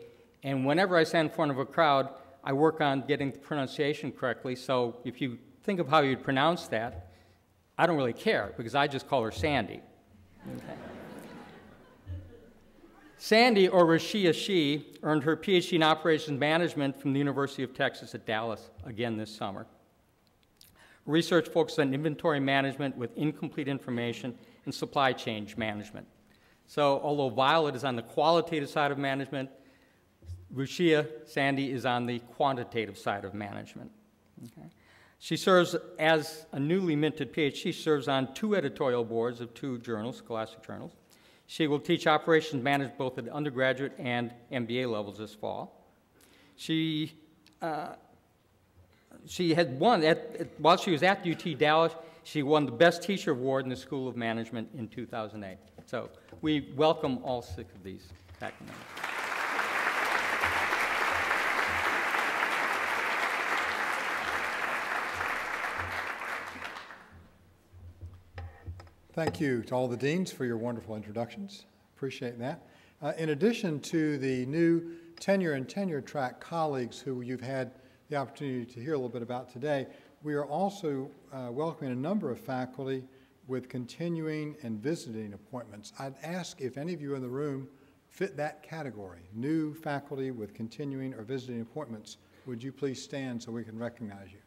and whenever I stand in front of a crowd, I work on getting the pronunciation correctly, so if you think of how you'd pronounce that, I don't really care, because I just call her Sandy. Okay. Sandy, or Rashia Shi, earned her PhD in Operations Management from the University of Texas at Dallas, again this summer. Research focused on inventory management with incomplete information and supply chain management. So although Violet is on the qualitative side of management, Rushia Sandy is on the quantitative side of management. Okay. She serves as a newly minted PhD. She serves on 2 editorial boards of 2 journals, scholastic journals. She will teach operations management both at undergraduate and MBA levels this fall. She had won, while she was at UT Dallas, she won the Best Teacher Award in the School of Management in 2008. So we welcome all 6 of these faculty members. Thank you to all the deans for your wonderful introductions. Appreciate that. In addition to the new tenure and tenure-track colleagues who you've had the opportunity to hear a little bit about today, we are also welcoming a number of faculty with continuing and visiting appointments. I'd ask if any of you in the room fit that category, new faculty with continuing or visiting appointments. Would you please stand so we can recognize you?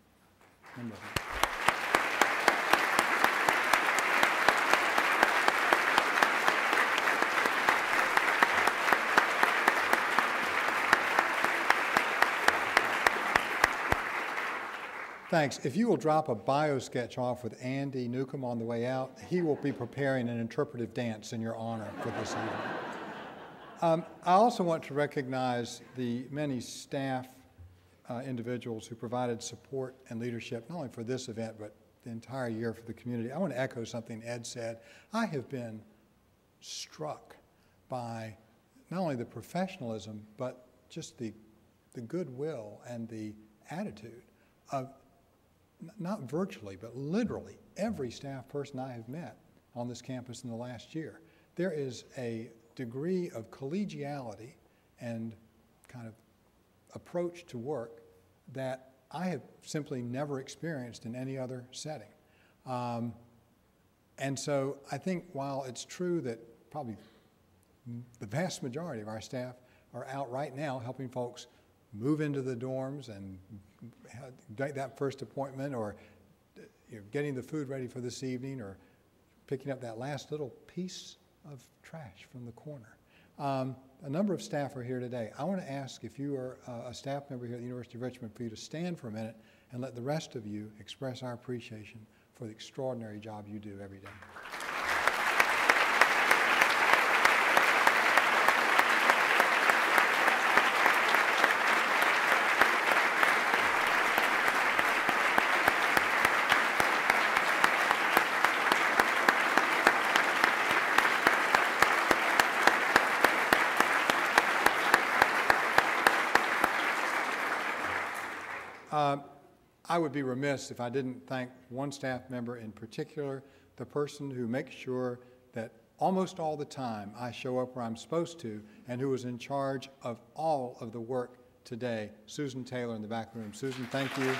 Thanks. If you will drop a bio sketch off with Andy Newcomb on the way out, he will be preparing an interpretive dance in your honor for this evening. I also want to recognize the many staff individuals who provided support and leadership, not only for this event, but the entire year for the community. I want to echo something Ed said. I have been struck by not only the professionalism, but just the goodwill and the attitude of not virtually, but literally every staff person I have met on this campus in the last year. There is a degree of collegiality and kind of approach to work that I have simply never experienced in any other setting. And so I think while it's true that probably the vast majority of our staff are out right now helping folks move into the dorms and get that first appointment, or getting the food ready for this evening, or picking up that last little piece of trash from the corner. A number of staff are here today. I want to ask if you are a staff member here at the University of Richmond for you to stand for a minute and let the rest of you express our appreciation for the extraordinary job you do every day. I would be remiss if I didn't thank one staff member in particular, the person who makes sure that almost all the time I show up where I'm supposed to, and who was in charge of all of the work today, Susan Taylor in the back room. Susan, thank you.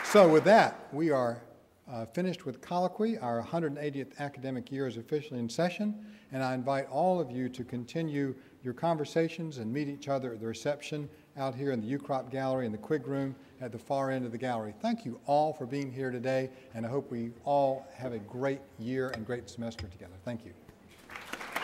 So with that, we are finished with Colloquy. Our 180th academic year is officially in session, and I invite all of you to continue your conversations and meet each other at the reception out here in the UCROP Gallery in the Quig Room at the far end of the gallery. Thank you all for being here today, and I hope we all have a great year and great semester together. Thank you.